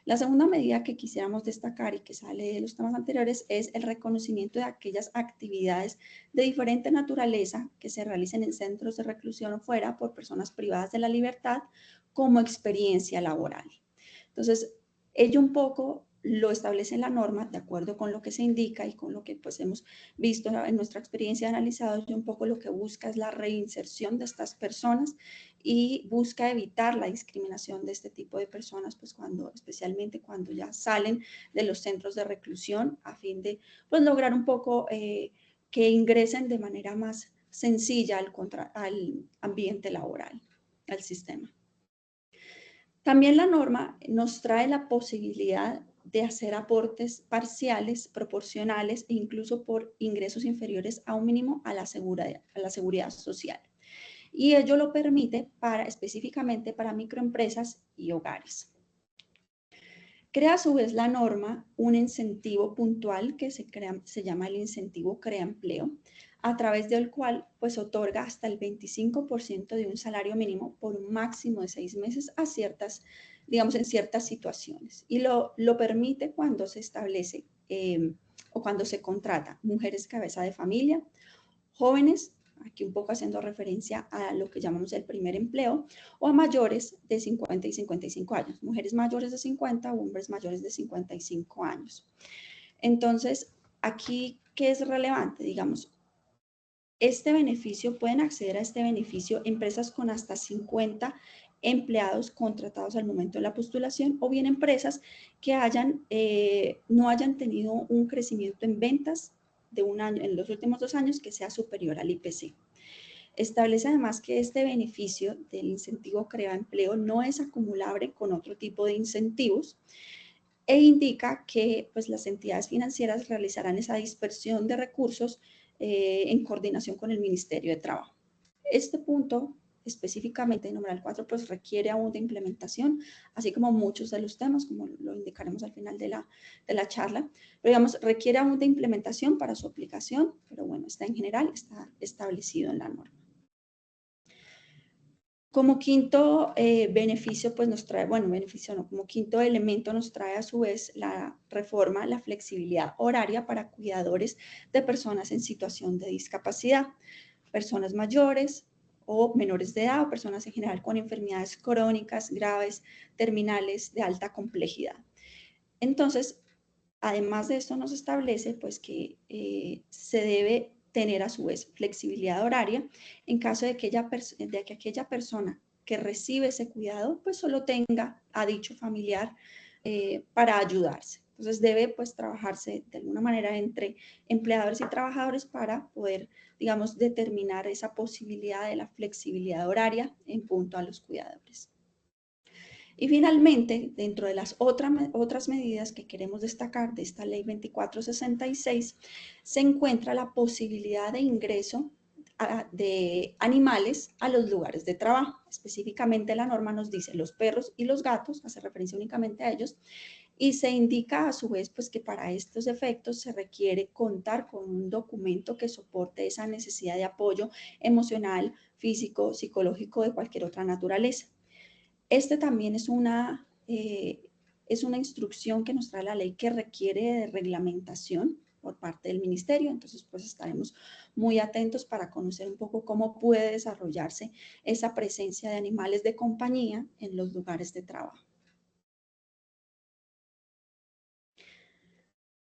La segunda medida que quisiéramos destacar y que sale de los temas anteriores es el reconocimiento de aquellas actividades de diferente naturaleza que se realicen en centros de reclusión o fuera por personas privadas de la libertad como experiencia laboral. Entonces, ello un poco lo establece la norma de acuerdo con lo que se indica y con lo que pues hemos visto en nuestra experiencia analizada. Un poco lo que busca es la reinserción de estas personas y busca evitar la discriminación de este tipo de personas, pues especialmente cuando ya salen de los centros de reclusión, a fin de pues lograr un poco que ingresen de manera más sencilla al ambiente laboral, al sistema. También la norma nos trae la posibilidad de hacer aportes parciales, proporcionales e incluso por ingresos inferiores a un mínimo a la seguridad social. Y ello lo permite específicamente para microempresas y hogares. Crea a su vez la norma un incentivo puntual que se llama el incentivo Crea Empleo, a través del cual pues otorga hasta el 25% de un salario mínimo por un máximo de 6 meses a en ciertas situaciones. Y lo permite cuando se establece o cuando se contrata mujeres cabeza de familia, jóvenes, aquí un poco haciendo referencia a lo que llamamos el primer empleo, o a mayores de 50 y 55 años, mujeres mayores de 50 o hombres mayores de 55 años. Entonces, aquí, ¿qué es relevante? Digamos, pueden acceder a este beneficio empresas con hasta 50 empleados contratados al momento de la postulación, o bien empresas que no hayan tenido un crecimiento en ventas de un año, en los últimos 2 años, que sea superior al IPC. Establece además que este beneficio del incentivo Crea Empleo no es acumulable con otro tipo de incentivos, e indica que pues, las entidades financieras realizarán esa dispersión de recursos en coordinación con el Ministerio de Trabajo. Este punto, específicamente, el numeral 4, pues requiere aún de implementación, así como muchos de los temas, como lo indicaremos al final de la charla. Pero digamos, requiere aún de implementación para su aplicación, pero bueno, en general está establecido en la norma. Como quinto beneficio, pues nos trae, como quinto elemento nos trae a su vez la reforma, la flexibilidad horaria para cuidadores de personas en situación de discapacidad, personas mayores o menores de edad, o personas en general con enfermedades crónicas, graves, terminales, de alta complejidad. Entonces, además de esto nos establece pues que se debe tener a su vez flexibilidad horaria en caso de que aquella persona que recibe ese cuidado pues solo tenga a dicho familiar para ayudarse. Entonces debe pues trabajarse de alguna manera entre empleadores y trabajadores para poder, digamos, determinar esa posibilidad de la flexibilidad horaria en punto a los cuidadores. Y finalmente, dentro de las otras medidas que queremos destacar de esta ley 2466, se encuentra la posibilidad de ingreso de animales a los lugares de trabajo. Específicamente la norma nos dice los perros y los gatos, hace referencia únicamente a ellos, y se indica a su vez pues que para estos efectos se requiere contar con un documento que soporte esa necesidad de apoyo emocional, físico, psicológico, de cualquier otra naturaleza. Este también es una instrucción que nos trae la ley que requiere de reglamentación por parte del ministerio, entonces pues estaremos muy atentos para conocer un poco cómo puede desarrollarse esa presencia de animales de compañía en los lugares de trabajo.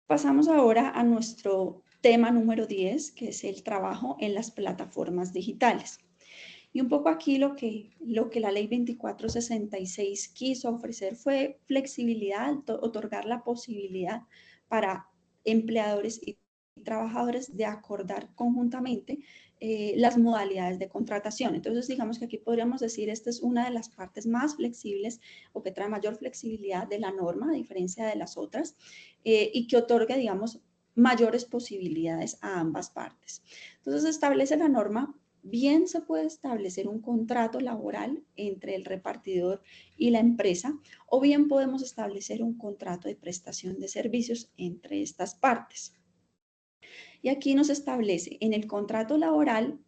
Pasamos ahora a nuestro tema número 10, que es el trabajo en las plataformas digitales. Y un poco aquí lo que la ley 2466 quiso ofrecer fue flexibilidad, otorgar la posibilidad para empleadores y trabajadores de acordar conjuntamente las modalidades de contratación. Entonces, digamos que aquí podríamos decir, esta es una de las partes más flexibles o que trae mayor flexibilidad de la norma, a diferencia de las otras, y que otorga, digamos, mayores posibilidades a ambas partes. Entonces, establece la norma. Bien se puede establecer un contrato laboral entre el repartidor y la empresa, o bien podemos establecer un contrato de prestación de servicios entre estas partes. Y aquí nos establece, en el contrato laboral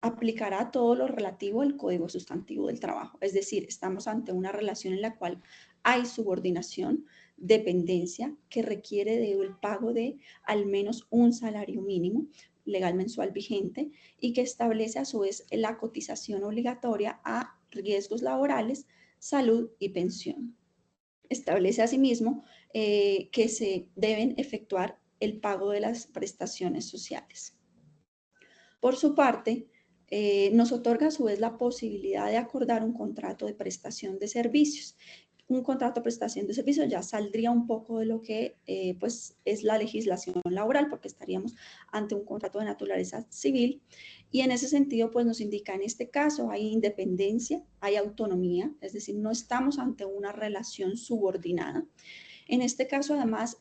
aplicará todo lo relativo al Código Sustantivo del Trabajo. Es decir, estamos ante una relación en la cual hay subordinación, dependencia, que requiere del pago de al menos un salario mínimo legal mensual vigente y que establece a su vez la cotización obligatoria a riesgos laborales, salud y pensión. Establece asimismo que se deben efectuar el pago de las prestaciones sociales. Por su parte, nos otorga a su vez la posibilidad de acordar un contrato de prestación de servicios. Un contrato de prestación de servicios ya saldría un poco de lo que pues es la legislación laboral, porque estaríamos ante un contrato de naturaleza civil, y en ese sentido pues nos indica en este caso hay independencia, hay autonomía, es decir, no estamos ante una relación subordinada. En este caso además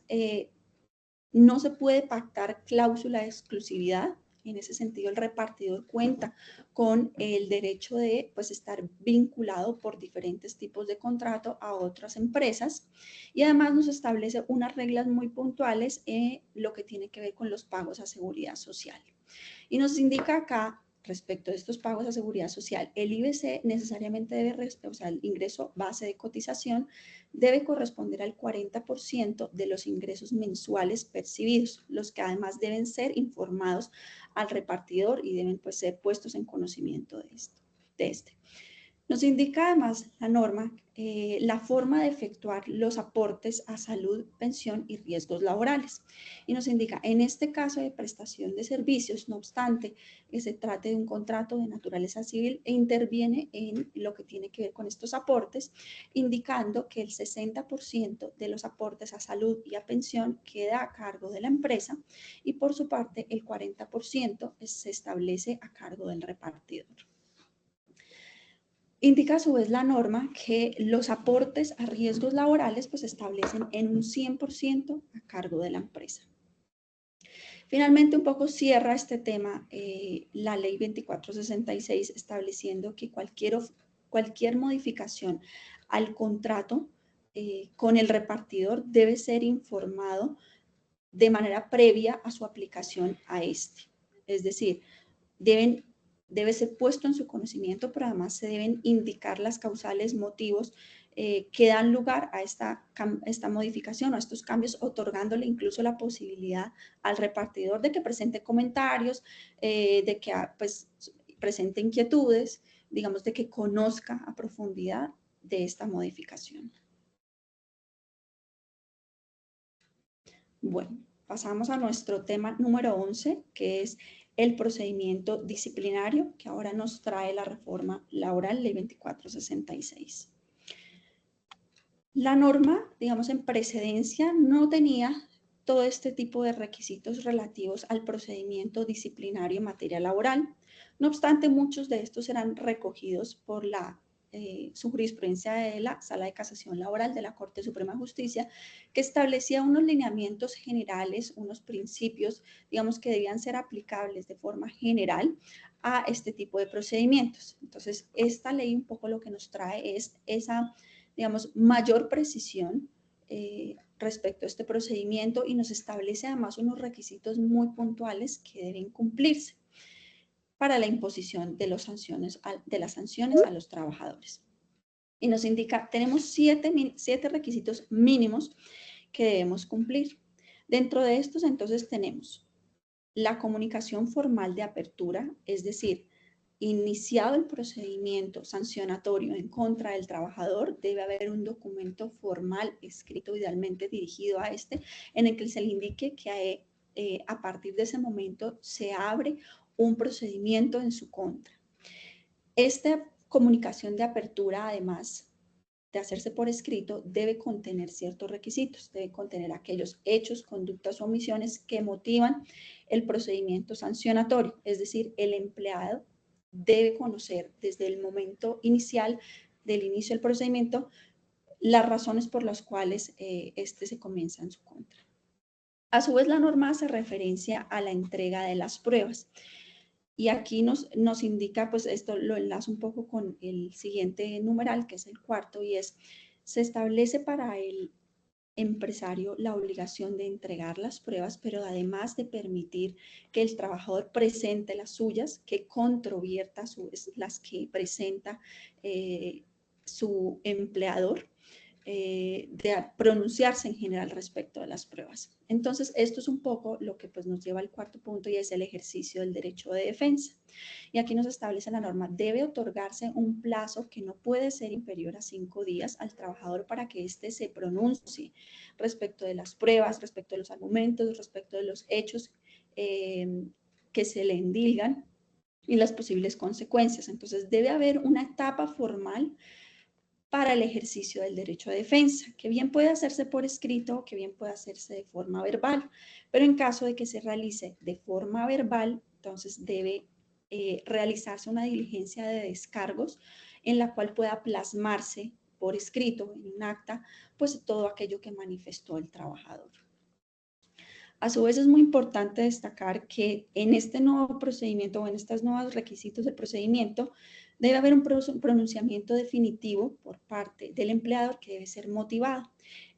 no se puede pactar cláusula de exclusividad. En ese sentido, el repartidor cuenta con el derecho de pues, estar vinculado por diferentes tipos de contrato a otras empresas, y además nos establece unas reglas muy puntuales en lo que tiene que ver con los pagos a seguridad social. Y nos indica acá, respecto de estos pagos a seguridad social, el IBC necesariamente debe, o sea, el ingreso base de cotización debe corresponder al 40% de los ingresos mensuales percibidos, los que además deben ser informados al repartidor y deben pues ser puestos en conocimiento de este. Nos indica además la norma la forma de efectuar los aportes a salud, pensión y riesgos laborales. Y nos indica, en este caso de prestación de servicios, no obstante que se trate de un contrato de naturaleza civil, e interviene en lo que tiene que ver con estos aportes, indicando que el 60% de los aportes a salud y a pensión queda a cargo de la empresa y por su parte el 40% se establece a cargo del repartidor. Indica a su vez la norma que los aportes a riesgos laborales pues establecen en un 100% a cargo de la empresa. Finalmente, un poco cierra este tema la ley 2466 estableciendo que cualquier modificación al contrato con el repartidor debe ser informado de manera previa a su aplicación a este. Es decir, debe ser puesto en su conocimiento, pero además se deben indicar las causales, motivos que dan lugar a esta modificación o a estos cambios, otorgándole incluso la posibilidad al repartidor de que presente comentarios, de que pues, presente inquietudes, digamos, de que conozca a profundidad de esta modificación. Bueno, pasamos a nuestro tema número 11, que es el procedimiento disciplinario, que ahora nos trae la reforma laboral, ley 2466. La norma, digamos, en precedencia no tenía todo este tipo de requisitos relativos al procedimiento disciplinario en materia laboral. No obstante, muchos de estos eran recogidos por su jurisprudencia de la Sala de Casación Laboral de la Corte Suprema de Justicia, que establecía unos lineamientos generales, unos principios, digamos, que debían ser aplicables de forma general a este tipo de procedimientos. Entonces, esta ley un poco lo que nos trae es esa, digamos, mayor precisión respecto a este procedimiento y nos establece además unos requisitos muy puntuales que deben cumplirse para la imposición de las sanciones a los trabajadores. Y nos indica, tenemos siete requisitos mínimos que debemos cumplir. Dentro de estos, entonces, tenemos la comunicación formal de apertura, es decir, iniciado el procedimiento sancionatorio en contra del trabajador, debe haber un documento formal escrito, idealmente dirigido a este, en el que se le indique que a partir de ese momento se abre un procedimiento en su contra. Esta comunicación de apertura, además de hacerse por escrito, debe contener ciertos requisitos, debe contener aquellos hechos, conductas o omisiones que motivan el procedimiento sancionatorio, es decir, el empleado debe conocer desde el momento inicial del inicio del procedimiento las razones por las cuales este se comienza en su contra. A su vez, la norma hace referencia a la entrega de las pruebas. Y aquí nos indica, pues esto lo enlazo un poco con el siguiente numeral, que es el cuarto, y se establece para el empresario la obligación de entregar las pruebas, pero además de permitir que el trabajador presente las suyas, que controvierta las que presenta su empleador, pronunciarse en general respecto de las pruebas. Entonces, esto es un poco lo que pues, nos lleva al cuarto punto y es el ejercicio del derecho de defensa. Y aquí nos establece la norma, debe otorgarse un plazo que no puede ser inferior a 5 días al trabajador para que éste se pronuncie respecto de las pruebas, respecto de los argumentos, respecto de los hechos que se le endilgan y las posibles consecuencias. Entonces, debe haber una etapa formal para el ejercicio del derecho de defensa, que bien puede hacerse por escrito, que bien puede hacerse de forma verbal, pero en caso de que se realice de forma verbal, entonces debe realizarse una diligencia de descargos en la cual pueda plasmarse por escrito, en un acta, pues todo aquello que manifestó el trabajador. A su vez es muy importante destacar que en este nuevo procedimiento o en estos nuevos requisitos del procedimiento debe haber un pronunciamiento definitivo por parte del empleador que debe ser motivado.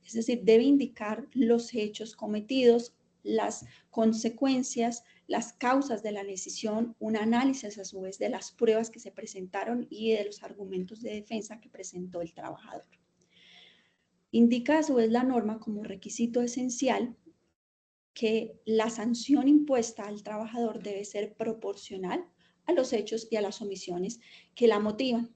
Es decir, debe indicar los hechos cometidos, las consecuencias, las causas de la decisión, un análisis a su vez de las pruebas que se presentaron y de los argumentos de defensa que presentó el trabajador. Indica a su vez la norma como requisito esencial que la sanción impuesta al trabajador debe ser proporcional a los hechos y a las omisiones que la motivan.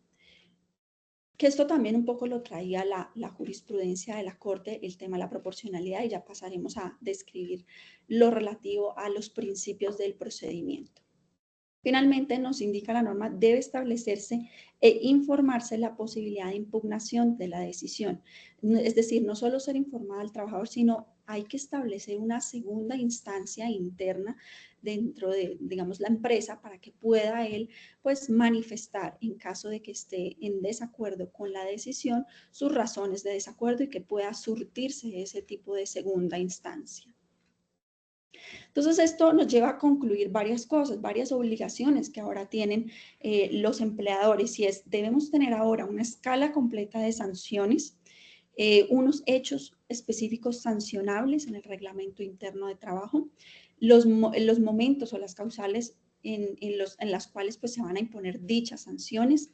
Que esto también un poco lo traía la jurisprudencia de la Corte, el tema de la proporcionalidad, y ya pasaremos a describir lo relativo a los principios del procedimiento. Finalmente, nos indica la norma, debe establecerse e informarse la posibilidad de impugnación de la decisión. Es decir, no solo ser informado al trabajador, sino hay que establecer una segunda instancia interna dentro de, digamos, la empresa para que pueda él, pues, manifestar en caso de que esté en desacuerdo con la decisión, sus razones de desacuerdo y que pueda surtirse ese tipo de segunda instancia. Entonces, esto nos lleva a concluir varias cosas, varias obligaciones que ahora tienen los empleadores, y es, debemos tener ahora una escala completa de sanciones, unos hechos específicos sancionables en el reglamento interno de trabajo, los momentos o las causales en las cuales pues, se van a imponer dichas sanciones.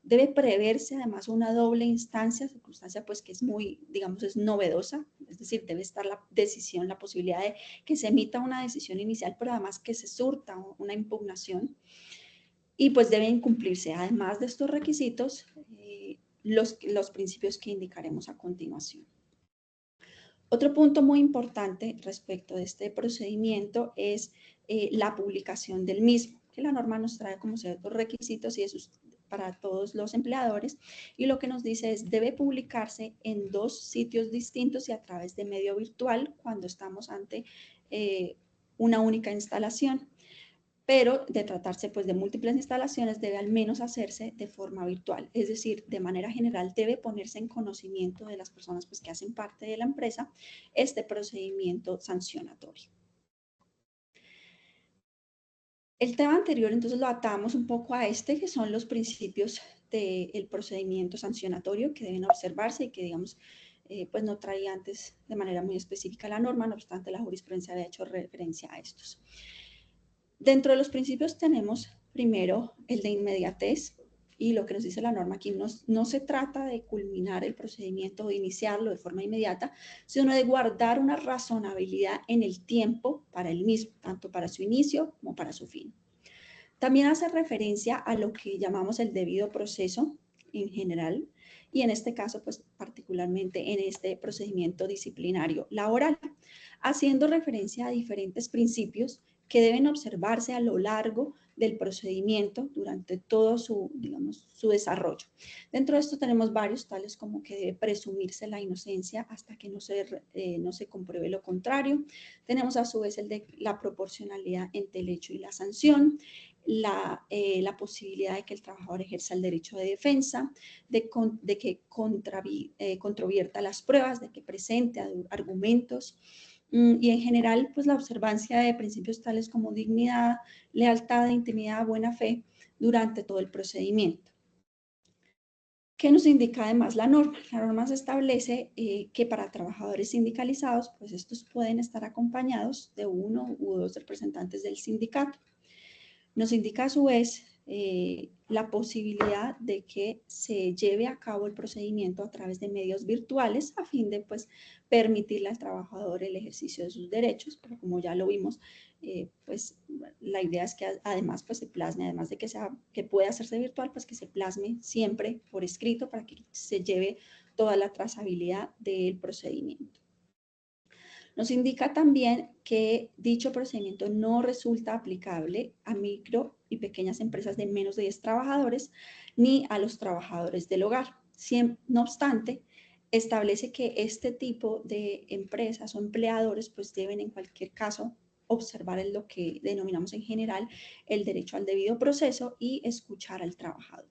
Debe preverse además una doble instancia, circunstancia pues que es muy, digamos, es novedosa, es decir, debe estar la decisión, la posibilidad de que se emita una decisión inicial, pero además que se surta una impugnación. Y pues deben cumplirse, además de estos requisitos, los principios que indicaremos a continuación. Otro punto muy importante respecto de este procedimiento es la publicación del mismo, que la norma nos trae como ciertos requisitos y eso es para todos los empleadores, y lo que nos dice es debe publicarse en 2 sitios distintos y a través de medio virtual cuando estamos ante una única instalación. Pero de tratarse pues de múltiples instalaciones debe al menos hacerse de forma virtual, es decir, de manera general debe ponerse en conocimiento de las personas pues que hacen parte de la empresa este procedimiento sancionatorio. El tema anterior entonces lo atamos un poco a este, que son los principios del procedimiento sancionatorio que deben observarse y que digamos pues no traía antes de manera muy específica la norma, no obstante la jurisprudencia había hecho referencia a estos. Dentro de los principios tenemos primero el de inmediatez, y lo que nos dice la norma aquí no se trata de culminar el procedimiento o iniciarlo de forma inmediata, sino de guardar una razonabilidad en el tiempo para el mismo, tanto para su inicio como para su fin. También hace referencia a lo que llamamos el debido proceso en general, y en este caso, pues particularmente en este procedimiento disciplinario laboral, haciendo referencia a diferentes principios que deben observarse a lo largo del procedimiento durante todo su, digamos, su desarrollo. Dentro de esto tenemos varios, tales como que debe presumirse la inocencia hasta que no se compruebe lo contrario. Tenemos a su vez el de la proporcionalidad entre el hecho y la sanción, la posibilidad de que el trabajador ejerza el derecho de defensa, de que controvierta las pruebas, de que presente argumentos, y en general, pues la observancia de principios tales como dignidad, lealtad, intimidad, buena fe durante todo el procedimiento. ¿Qué nos indica además la norma? La norma se establece que para trabajadores sindicalizados, pues estos pueden estar acompañados de 1 u 2 representantes del sindicato. Nos indica a su vez la posibilidad de que se lleve a cabo el procedimiento a través de medios virtuales a fin de pues permitirle al trabajador el ejercicio de sus derechos, pero como ya lo vimos, pues la idea es que además pues se plasme, además de que pueda hacerse virtual, pues que se plasme siempre por escrito para que se lleve toda la trazabilidad del procedimiento. Nos indica también que dicho procedimiento no resulta aplicable a micro y pequeñas empresas de menos de 10 trabajadores ni a los trabajadores del hogar. No obstante, establece que este tipo de empresas o empleadores pues deben en cualquier caso observar en lo que denominamos en general el derecho al debido proceso y escuchar al trabajador.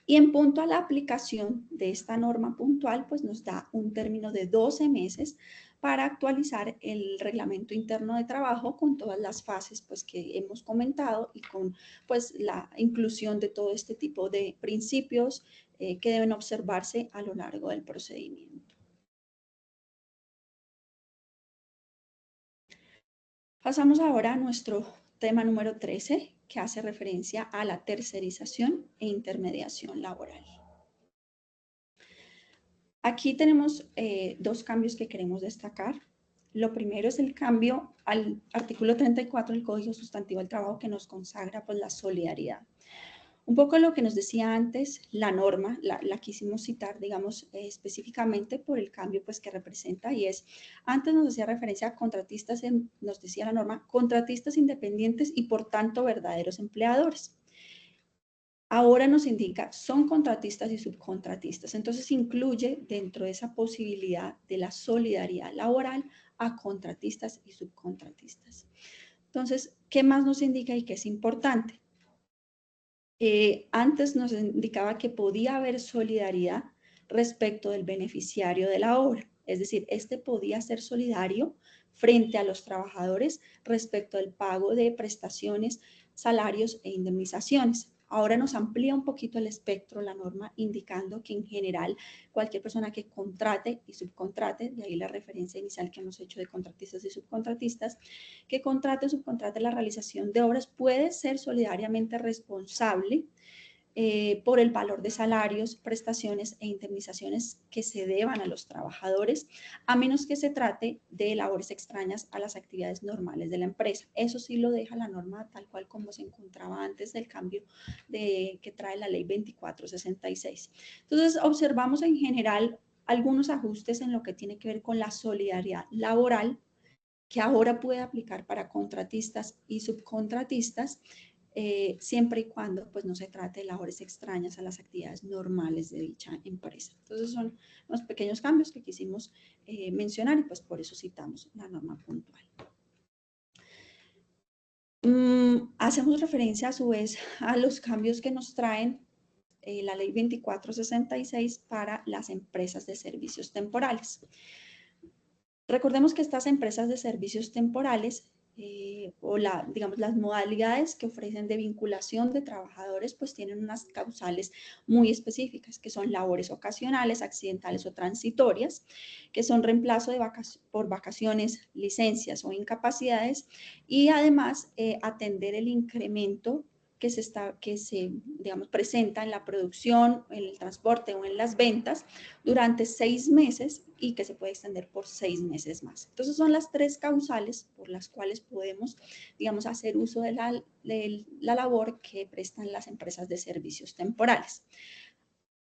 Y en punto a la aplicación de esta norma puntual, pues nos da un término de 12 meses para actualizar el reglamento interno de trabajo con todas las fases pues, que hemos comentado y con pues, la inclusión de todo este tipo de principios que deben observarse a lo largo del procedimiento. Pasamos ahora a nuestro tema número 13, que hace referencia a la tercerización e intermediación laboral. Aquí tenemos dos cambios que queremos destacar. Lo primero es el cambio al artículo 34 del Código Sustantivo del Trabajo que nos consagra pues, la solidaridad. Un poco lo que nos decía antes, la norma, la quisimos citar, digamos, específicamente por el cambio pues, que representa y es, antes nos hacía referencia a contratistas, nos decía la norma, contratistas independientes y por tanto verdaderos empleadores. Ahora nos indica, son contratistas y subcontratistas. Entonces incluye dentro de esa posibilidad de la solidaridad laboral a contratistas y subcontratistas. Entonces, ¿qué más nos indica y qué es importante? Antes nos indicaba que podía haber solidaridad respecto del beneficiario de la obra. Es decir, este podía ser solidario frente a los trabajadores respecto al pago de prestaciones, salarios e indemnizaciones. Ahora nos amplía un poquito el espectro la norma, indicando que en general cualquier persona que contrate y subcontrate, de ahí la referencia inicial que hemos hecho de contratistas y subcontratistas, que contrate o subcontrate la realización de obras puede ser solidariamente responsable por el valor de salarios, prestaciones e indemnizaciones que se deban a los trabajadores, a menos que se trate de labores extrañas a las actividades normales de la empresa. Eso sí lo deja la norma tal cual como se encontraba antes del cambio que trae la ley 2466. Entonces, observamos en general algunos ajustes en lo que tiene que ver con la solidaridad laboral, que ahora puede aplicar para contratistas y subcontratistas, siempre y cuando pues, no se trate de labores extrañas a las actividades normales de dicha empresa. Entonces son unos pequeños cambios que quisimos mencionar y pues por eso citamos la norma puntual. Hacemos referencia a su vez a los cambios que nos traen la ley 2466 para las empresas de servicios temporales. Recordemos que estas empresas de servicios temporales digamos, las modalidades que ofrecen de vinculación de trabajadores pues tienen unas causales muy específicas que son labores ocasionales, accidentales o transitorias, que son reemplazo por vacaciones, licencias o incapacidades y además atender el incremento que se digamos, presenta en la producción, en el transporte o en las ventas durante 6 meses y que se puede extender por 6 meses más. Entonces son las 3 causales por las cuales podemos, digamos, hacer uso de la labor que prestan las empresas de servicios temporales.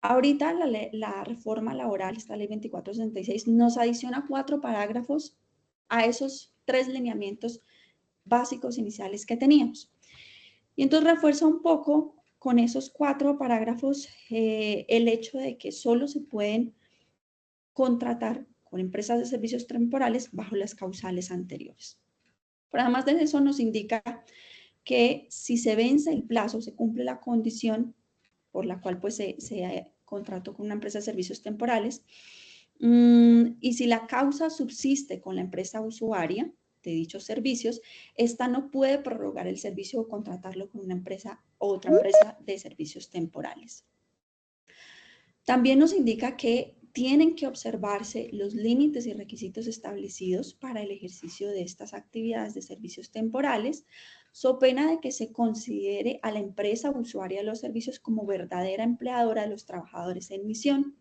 Ahorita la reforma laboral, esta ley 2466, nos adiciona 4 parágrafos a esos 3 lineamientos básicos iniciales que teníamos. Y entonces refuerza un poco con esos 4 parágrafos el hecho de que solo se pueden contratar con empresas de servicios temporales bajo las causales anteriores. Pero además de eso nos indica que si se vence el plazo, se cumple la condición por la cual pues, se contrató con una empresa de servicios temporales y si la causa subsiste con la empresa usuaria de dichos servicios, esta no puede prorrogar el servicio o contratarlo con una empresa o otra empresa de servicios temporales. También nos indica que tienen que observarse los límites y requisitos establecidos para el ejercicio de estas actividades de servicios temporales, so pena de que se considere a la empresa usuaria de los servicios como verdadera empleadora de los trabajadores en misión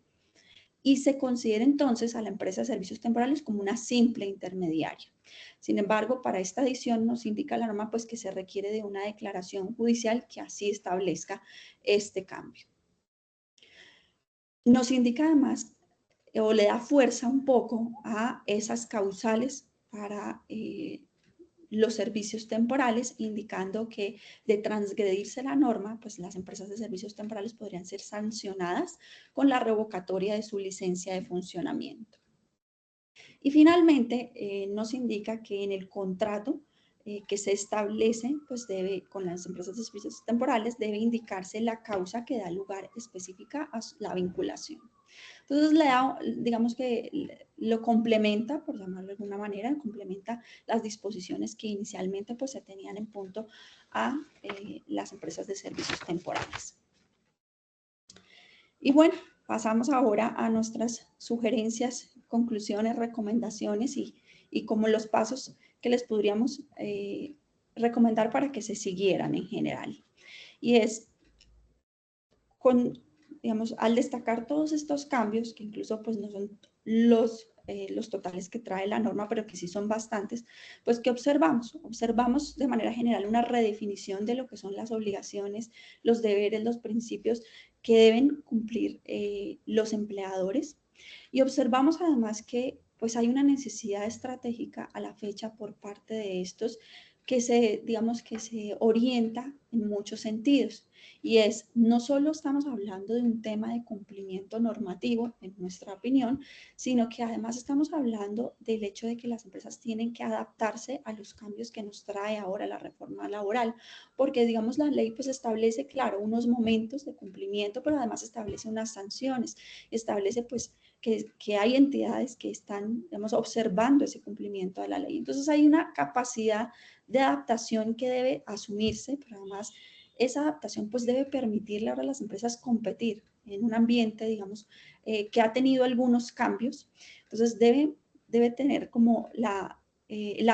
y se considera entonces a la empresa de servicios temporales como una simple intermediaria. Sin embargo, para esta adición nos indica la norma pues que se requiere de una declaración judicial que así establezca este cambio. Nos indica además o le da fuerza un poco a esas causales para los servicios temporales, indicando que de transgredirse la norma, pues las empresas de servicios temporales podrían ser sancionadas con la revocatoria de su licencia de funcionamiento. Y finalmente nos indica que en el contrato que se establece, pues debe, con las empresas de servicios temporales, debe indicarse la causa que da lugar específica a la vinculación. Entonces, le da, digamos que lo complementa, por llamarlo de alguna manera, complementa las disposiciones que inicialmente pues, se tenían en punto a las empresas de servicios temporales. Y bueno, pasamos ahora a nuestras sugerencias, conclusiones, recomendaciones y como los pasos que les podríamos recomendar para que se siguieran en general. Y es digamos, al destacar todos estos cambios, que incluso pues no son los totales que trae la norma, pero que sí son bastantes, pues ¿qué observamos? Observamos de manera general una redefinición de lo que son las obligaciones, los deberes, los principios que deben cumplir los empleadores. Y observamos además que pues hay una necesidad estratégica a la fecha por parte de estos que digamos que se orienta en muchos sentidos. Y es, no solo estamos hablando de un tema de cumplimiento normativo, en nuestra opinión, sino que además estamos hablando del hecho de que las empresas tienen que adaptarse a los cambios que nos trae ahora la reforma laboral, porque digamos la ley pues establece, claro, unos momentos de cumplimiento, pero además establece unas sanciones, establece pues que hay entidades que están, digamos, observando ese cumplimiento de la ley. Entonces hay una capacidad de adaptación que debe asumirse, pero además esa adaptación pues debe permitirle ahora a las empresas competir en un ambiente, digamos, que ha tenido algunos cambios. Entonces debe tener como la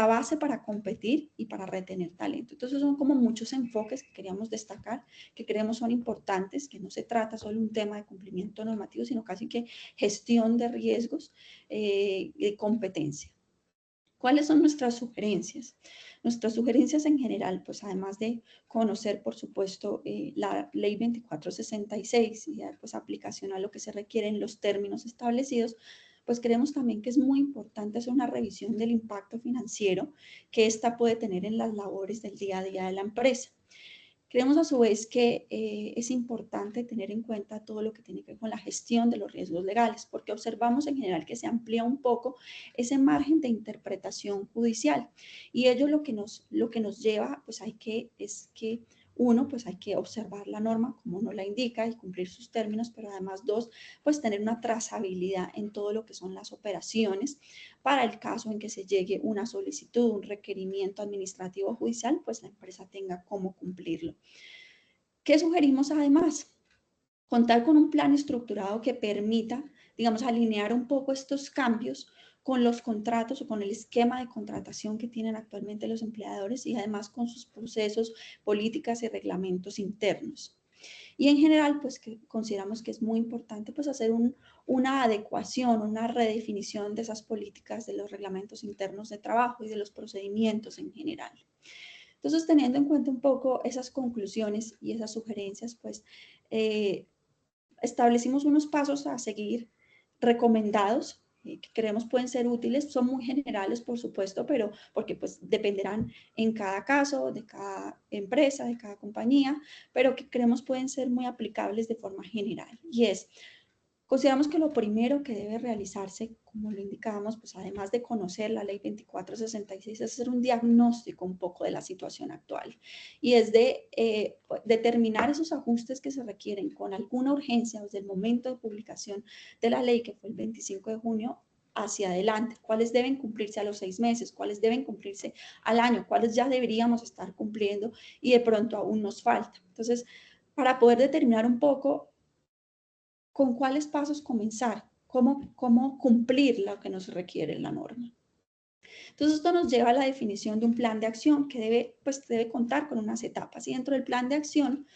base para competir y para retener talento. Entonces son como muchos enfoques que queríamos destacar, que creemos son importantes, que no se trata solo un tema de cumplimiento normativo, sino casi que gestión de riesgos, de competencia. ¿Cuáles son nuestras sugerencias? Nuestras sugerencias en general, pues además de conocer, por supuesto, la ley 2466 y dar pues aplicación a lo que se requieren los términos establecidos, pues creemos también que es muy importante hacer una revisión del impacto financiero que ésta puede tener en las labores del día a día de la empresa. Creemos a su vez que es importante tener en cuenta todo lo que tiene que ver con la gestión de los riesgos legales, porque observamos en general que se amplía un poco ese margen de interpretación judicial y ello lo que nos lleva, pues es que uno, pues hay que observar la norma como nos la indica y cumplir sus términos, pero además dos, pues tener una trazabilidad en todo lo que son las operaciones para el caso en que se llegue una solicitud, un requerimiento administrativo o judicial, pues la empresa tenga cómo cumplirlo. ¿Qué sugerimos además? Contar con un plan estructurado que permita, digamos, alinear un poco estos cambios con los contratos o con el esquema de contratación que tienen actualmente los empleadores y además con sus procesos, políticas y reglamentos internos. Y en general, pues que consideramos que es muy importante pues hacer una adecuación, una redefinición de esas políticas, de los reglamentos internos de trabajo y de los procedimientos en general. Entonces, teniendo en cuenta un poco esas conclusiones y esas sugerencias, pues establecimos unos pasos a seguir recomendados que creemos pueden ser útiles, son muy generales por supuesto, pero porque pues dependerán en cada caso, de cada empresa, de cada compañía, pero que creemos pueden ser muy aplicables de forma general. Y es, consideramos que lo primero que debe realizarse, como lo indicábamos, pues además de conocer la ley 2466, es hacer un diagnóstico un poco de la situación actual y es de determinar esos ajustes que se requieren con alguna urgencia desde el momento de publicación de la ley, que fue el 25 de junio, hacia adelante, cuáles deben cumplirse a los 6 meses, cuáles deben cumplirse al año, cuáles ya deberíamos estar cumpliendo y de pronto aún nos falta. Entonces, para poder determinar un poco con cuáles pasos comenzar, cómo cumplir lo que nos requiere la norma. Entonces, esto nos lleva a la definición de un plan de acción que debe contar con unas etapas. Y dentro del plan de acción,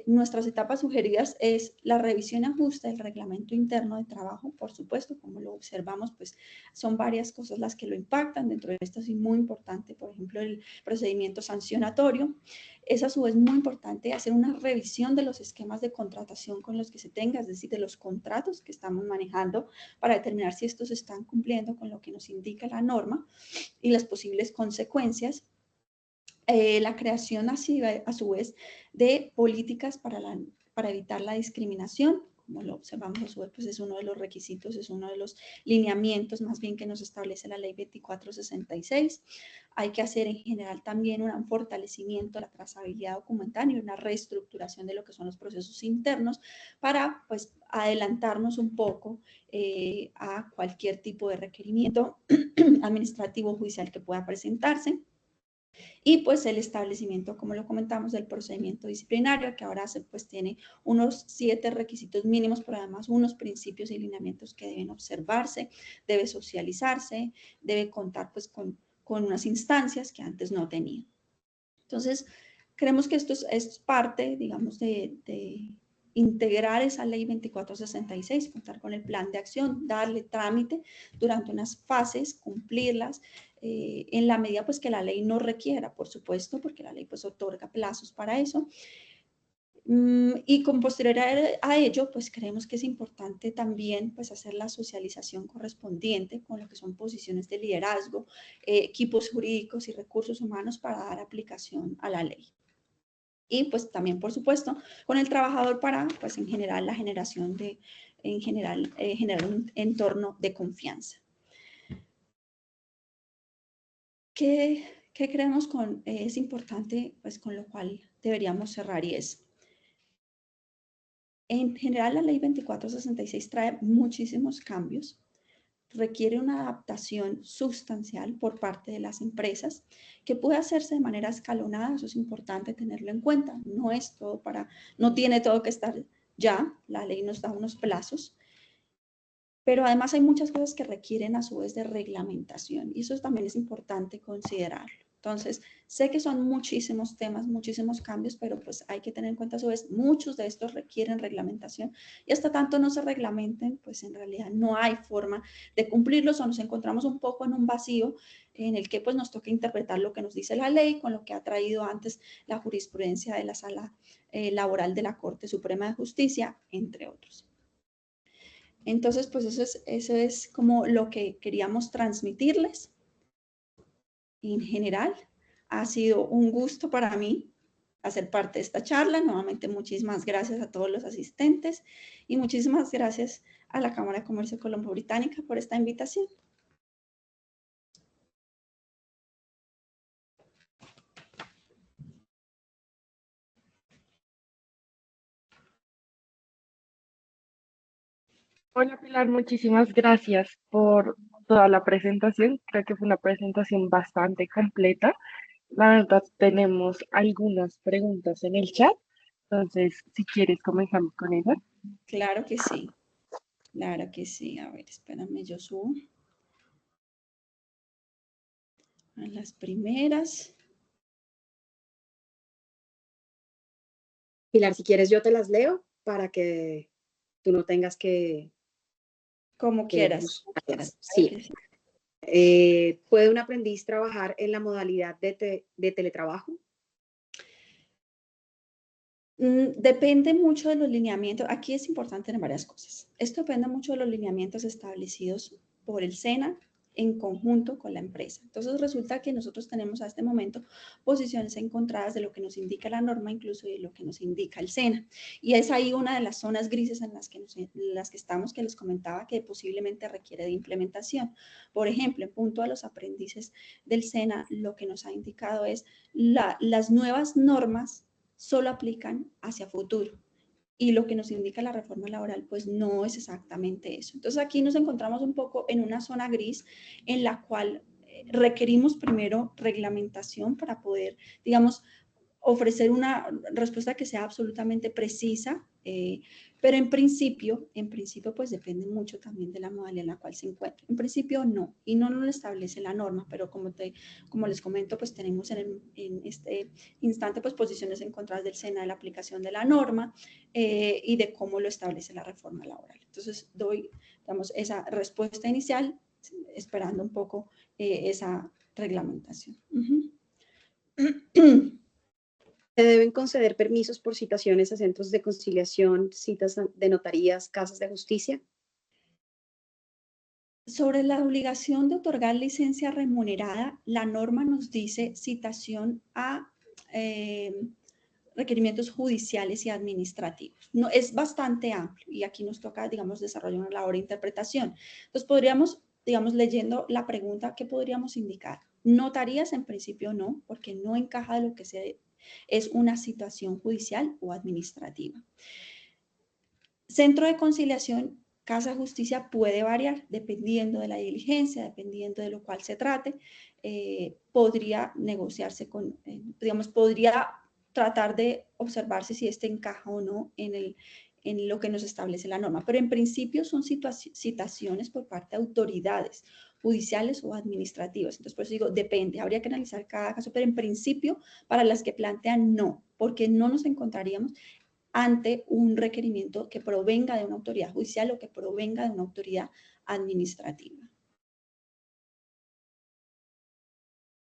nuestras etapas sugeridas es la revisión y ajuste del reglamento interno de trabajo, por supuesto, como lo observamos, pues son varias cosas las que lo impactan. Dentro de esto es muy importante, por ejemplo, el procedimiento sancionatorio. Es a su vez muy importante hacer una revisión de los esquemas de contratación con los que se tenga, es decir, de los contratos que estamos manejando para determinar si estos están cumpliendo con lo que nos indica la norma y las posibles consecuencias. La creación a su vez de políticas para evitar la discriminación, como lo observamos a su vez, pues es uno de los requisitos, es uno de los lineamientos más bien que nos establece la ley 2466. Hay que hacer en general también un fortalecimiento de la trazabilidad documental y una reestructuración de lo que son los procesos internos para pues adelantarnos un poco a cualquier tipo de requerimiento administrativo o judicial que pueda presentarse. Y pues el establecimiento, como lo comentamos, del procedimiento disciplinario, que ahora pues tiene unos 7 requisitos mínimos, pero además unos principios y lineamientos que deben observarse, debe socializarse, debe contar pues con unas instancias que antes no tenía. Entonces, creemos que esto es parte, digamos, de integrar esa ley 2466, contar con el plan de acción, darle trámite durante unas fases, cumplirlas, en la medida pues que la ley no requiera, por supuesto, porque la ley pues otorga plazos para eso. Y con posterior a ello, pues creemos que es importante también pues hacer la socialización correspondiente con lo que son posiciones de liderazgo, equipos jurídicos y recursos humanos para dar aplicación a la ley. Y pues también, por supuesto, con el trabajador para, pues en general, la generación generar un entorno de confianza. ¿Qué creemos es importante, pues con lo cual deberíamos cerrar? Y es, en general, la ley 2466 trae muchísimos cambios, requiere una adaptación sustancial por parte de las empresas que puede hacerse de manera escalonada. Eso es importante tenerlo en cuenta. No tiene todo que estar ya, la ley nos da unos plazos, pero además hay muchas cosas que requieren a su vez de reglamentación y eso también es importante considerarlo. Entonces, sé que son muchísimos temas, muchísimos cambios, pero pues hay que tener en cuenta a su vez, muchos de estos requieren reglamentación y hasta tanto no se reglamenten, pues en realidad no hay forma de cumplirlos o nos encontramos un poco en un vacío en el que pues nos toca interpretar lo que nos dice la ley con lo que ha traído antes la jurisprudencia de la Sala Laboral de la Corte Suprema de Justicia, entre otros. Entonces, pues eso es como lo que queríamos transmitirles. En general, ha sido un gusto para mí hacer parte de esta charla. Nuevamente, muchísimas gracias a todos los asistentes y muchísimas gracias a la Cámara de Comercio Colombo Británica por esta invitación. Hola Pilar, muchísimas gracias por toda la presentación. Creo que fue una presentación bastante completa. La verdad, tenemos algunas preguntas en el chat. Entonces, si quieres, comenzamos con ellas. Claro que sí. Claro que sí. A ver, espérame, yo subo a las primeras. Pilar, si quieres yo te las leo para que tú no tengas que... Como quieras. Sí. ¿Puede un aprendiz trabajar en la modalidad de teletrabajo? Depende mucho de los lineamientos. Aquí es importante tener varias cosas. Esto depende mucho de los lineamientos establecidos por el SENA en conjunto con la empresa. Entonces resulta que nosotros tenemos a este momento posiciones encontradas de lo que nos indica la norma, incluso de lo que nos indica el SENA. Y es ahí una de las zonas grises en las que estamos, que les comentaba que posiblemente requiere de implementación. Por ejemplo, en punto a los aprendices del SENA, lo que nos ha indicado es las nuevas normas solo aplican hacia futuro. Y lo que nos indica la reforma laboral, pues no es exactamente eso. Entonces aquí nos encontramos un poco en una zona gris en la cual requerimos primero reglamentación para poder, digamos, ofrecer una respuesta que sea absolutamente precisa Pero en principio, pues depende mucho también de la modalidad en la cual se encuentra. En principio no, y no lo establece la norma, pero como les comento, pues tenemos en este instante pues posiciones encontradas del SENA de la aplicación de la norma y de cómo lo establece la reforma laboral. Entonces doy, digamos, esa respuesta inicial esperando un poco esa reglamentación. ¿Se deben conceder permisos por citaciones a centros de conciliación, citas de notarías, casas de justicia? Sobre la obligación de otorgar licencia remunerada, la norma nos dice citación a requerimientos judiciales y administrativos. No, es bastante amplio y aquí nos toca, digamos, desarrollar una labor de interpretación. Entonces, podríamos, digamos, leyendo la pregunta, ¿qué podríamos indicar? Notarías en principio no, porque no encaja de lo que es una situación judicial o administrativa. Centro de conciliación, casa de justicia puede variar dependiendo de la diligencia, dependiendo de lo cual se trate. Podría negociarse digamos, podría tratar de observarse si este encaja o no en lo que nos establece la norma. Pero en principio son citaciones por parte de autoridades judiciales o administrativas. Entonces, por eso digo, depende, habría que analizar cada caso, pero en principio, para las que plantean no, porque no nos encontraríamos ante un requerimiento que provenga de una autoridad judicial o que provenga de una autoridad administrativa.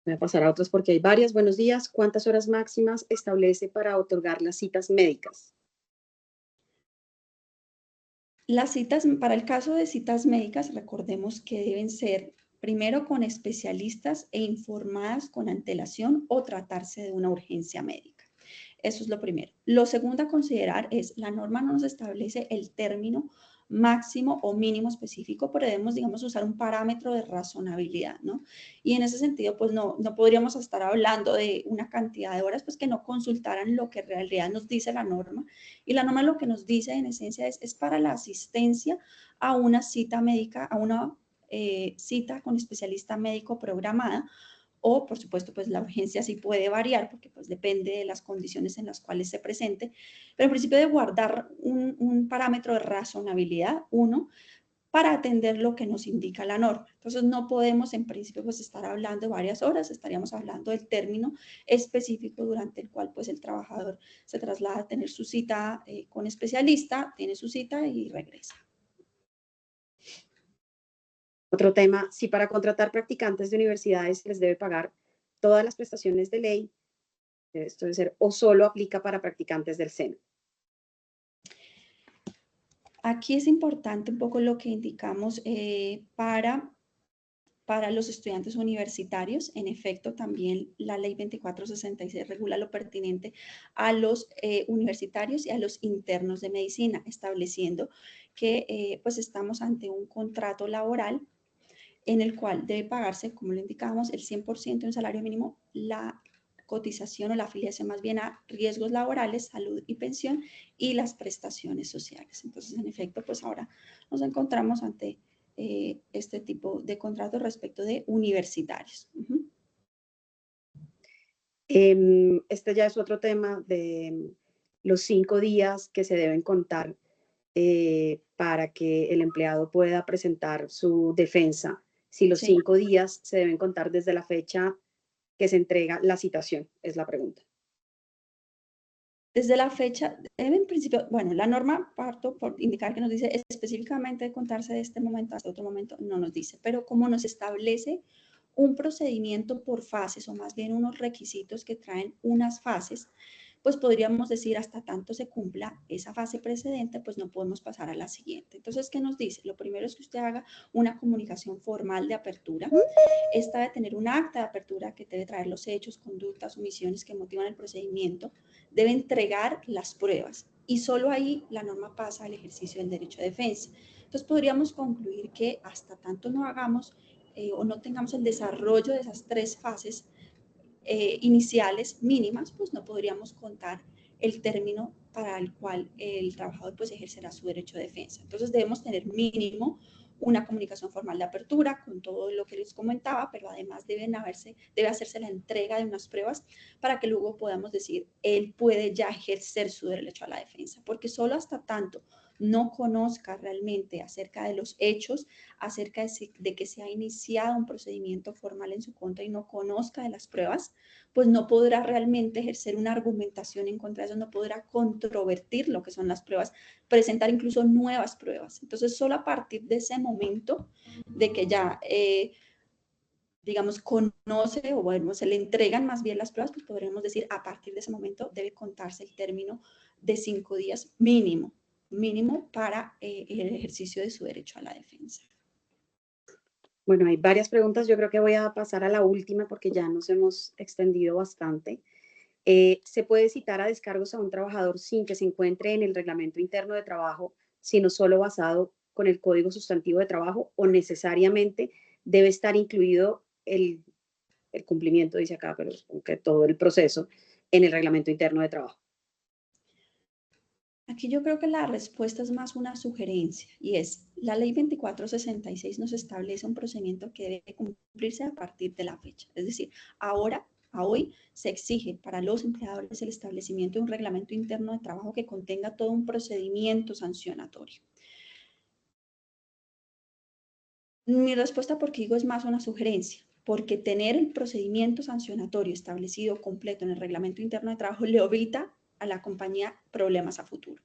Voy a pasar a otras porque hay varias. Buenos días. ¿Cuántas horas máximas establece para otorgar las citas médicas? Las citas, para el caso de citas médicas, recordemos que deben ser primero con especialistas e informadas con antelación o tratarse de una urgencia médica. Eso es lo primero. Lo segundo a considerar es, la norma no nos establece el término máximo o mínimo específico, pero debemos, digamos, usar un parámetro de razonabilidad, ¿no? Y en ese sentido, pues no podríamos estar hablando de una cantidad de horas, pues que no consultaran lo que en realidad nos dice la norma. Y la norma lo que nos dice en esencia es para la asistencia a una cita médica, a una cita con especialista médico programada, o por supuesto pues la urgencia sí puede variar porque pues depende de las condiciones en las cuales se presente, pero en principio de guardar un parámetro de razonabilidad, para atender lo que nos indica la norma. Entonces no podemos en principio pues estar hablando de varias horas, estaríamos hablando del término específico durante el cual pues el trabajador se traslada a tener su cita con especialista, tiene su cita y regresa. Otro tema, si para contratar practicantes de universidades les debe pagar todas las prestaciones de ley, esto debe ser, o solo aplica para practicantes del SENA. Aquí es importante un poco lo que indicamos para los estudiantes universitarios. En efecto, también la ley 2466 regula lo pertinente a los universitarios y a los internos de medicina, estableciendo que pues estamos ante un contrato laboral en el cual debe pagarse, como lo indicábamos, el 100% de un salario mínimo, la cotización o la afiliación más bien a riesgos laborales, salud y pensión y las prestaciones sociales. Entonces, en efecto, pues ahora nos encontramos ante este tipo de contratos respecto de universitarios. Este ya es otro tema de los 5 días que se deben contar para que el empleado pueda presentar su defensa. Si los 5 días se deben contar desde la fecha que se entrega la citación, es la pregunta. Desde la fecha, en principio, bueno, la norma, parto por indicar que nos dice específicamente contarse de este momento hasta otro momento, no nos dice, pero como nos establece un procedimiento por fases, o más bien unos requisitos que traen unas fases, pues podríamos decir hasta tanto se cumpla esa fase precedente, pues no podemos pasar a la siguiente. Entonces, ¿qué nos dice? Lo primero es que usted haga una comunicación formal de apertura. Esta debe tener un acta de apertura que debe traer los hechos, conductas, omisiones que motivan el procedimiento. Debe entregar las pruebas y solo ahí la norma pasa al ejercicio del derecho de defensa. Entonces, podríamos concluir que hasta tanto no hagamos o no tengamos el desarrollo de esas 3 fases iniciales mínimas, pues no podríamos contar el término para el cual el trabajador pues ejercerá su derecho de defensa. Entonces debemos tener mínimo una comunicación formal de apertura con todo lo que les comentaba, pero además debe hacerse la entrega de unas pruebas para que luego podamos decir, él puede ya ejercer su derecho a la defensa, porque solo hasta tanto no conozca realmente acerca de los hechos, acerca de que se ha iniciado un procedimiento formal en su contra y no conozca de las pruebas, pues no podrá realmente ejercer una argumentación en contra de eso, no podrá controvertir lo que son las pruebas, presentar incluso nuevas pruebas. Entonces, solo a partir de ese momento de que ya digamos, conoce o bueno, se le entregan más bien las pruebas, pues podremos decir a partir de ese momento debe contarse el término de 5 días mínimo, mínimo para el ejercicio de su derecho a la defensa. Bueno, hay varias preguntas. Yo creo que voy a pasar a la última porque ya nos hemos extendido bastante. ¿Se puede citar a descargos a un trabajador sin que se encuentre en el reglamento interno de trabajo, sino solo basado con el código sustantivo de trabajo, o necesariamente debe estar incluido el cumplimiento, dice acá, pero que todo el proceso en el reglamento interno de trabajo? Aquí yo creo que la respuesta es más una sugerencia y es, la ley 2466 nos establece un procedimiento que debe cumplirse a partir de la fecha. Es decir, ahora, a hoy, se exige para los empleadores el establecimiento de un reglamento interno de trabajo que contenga todo un procedimiento sancionatorio. Mi respuesta, porque digo, es más una sugerencia, porque tener el procedimiento sancionatorio establecido completo en el reglamento interno de trabajo le evita a la compañía problemas a futuro.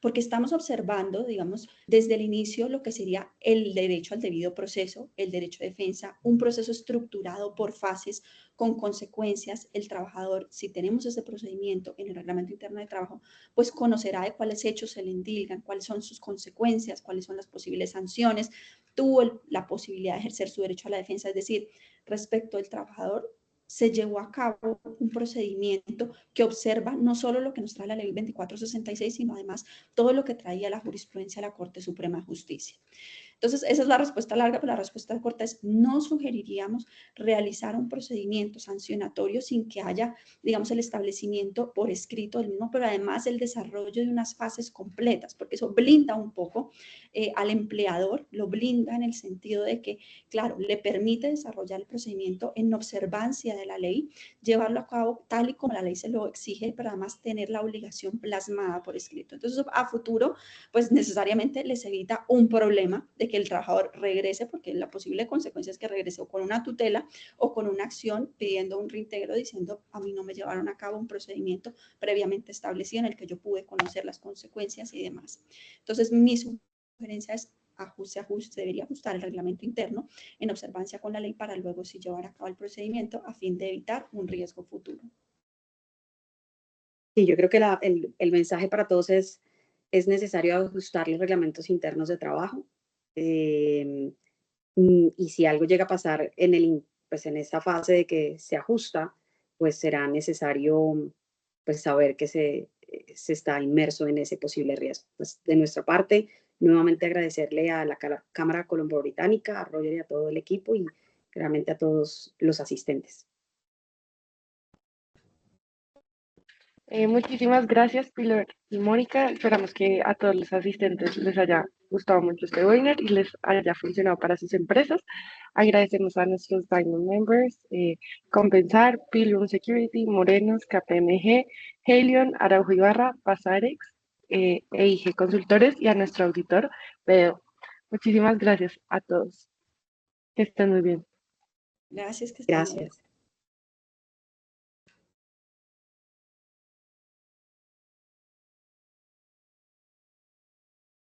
Porque estamos observando, digamos, desde el inicio lo que sería el derecho al debido proceso, el derecho de defensa, un proceso estructurado por fases con consecuencias. El trabajador, si tenemos ese procedimiento en el reglamento interno de trabajo, pues conocerá de cuáles hechos se le indilgan, cuáles son sus consecuencias, cuáles son las posibles sanciones, tuvo la posibilidad de ejercer su derecho a la defensa, es decir, respecto al trabajador, se llevó a cabo un procedimiento que observa no solo lo que nos trae la ley 2466, sino además todo lo que traía la jurisprudencia de la Corte Suprema de Justicia. Entonces, esa es la respuesta larga, pero la respuesta corta es: no sugeriríamos realizar un procedimiento sancionatorio sin que haya, digamos, el establecimiento por escrito del mismo, pero además el desarrollo de unas fases completas, porque eso blinda un poco al empleador, lo blinda en el sentido de que, claro, le permite desarrollar el procedimiento en observancia de la ley, llevarlo a cabo tal y como la ley se lo exige, pero además tener la obligación plasmada por escrito. Entonces, a futuro, pues necesariamente les evita un problema de que el trabajador regrese, porque la posible consecuencia es que regrese o con una tutela o con una acción pidiendo un reintegro diciendo: a mí no me llevaron a cabo un procedimiento previamente establecido en el que yo pude conocer las consecuencias y demás. Entonces, mi sugerencia es: se debería ajustar el reglamento interno en observancia con la ley para luego sí llevar a cabo el procedimiento a fin de evitar un riesgo futuro. Sí, yo creo que el mensaje para todos es necesario ajustar los reglamentos internos de trabajo. Y si algo llega a pasar pues en esa fase de que se ajusta, pues será necesario pues saber que se está inmerso en ese posible riesgo. Pues de nuestra parte, nuevamente agradecerle a la Cámara Colombo-Británica, a Roger y a todo el equipo, y realmente a todos los asistentes. Muchísimas gracias, Pilar y Mónica. Esperamos que a todos los asistentes les haya gustado mucho este webinar y les haya funcionado para sus empresas. Agradecemos a nuestros Diamond Members, Compensar, Pilgrim Security, Morenos, KPMG, Helion, Araujo Ibarra, Pasarex, EIG Consultores, y a nuestro auditor, Pedro. Muchísimas gracias a todos. Que estén muy bien. Gracias, que estén muy bien. Gracias.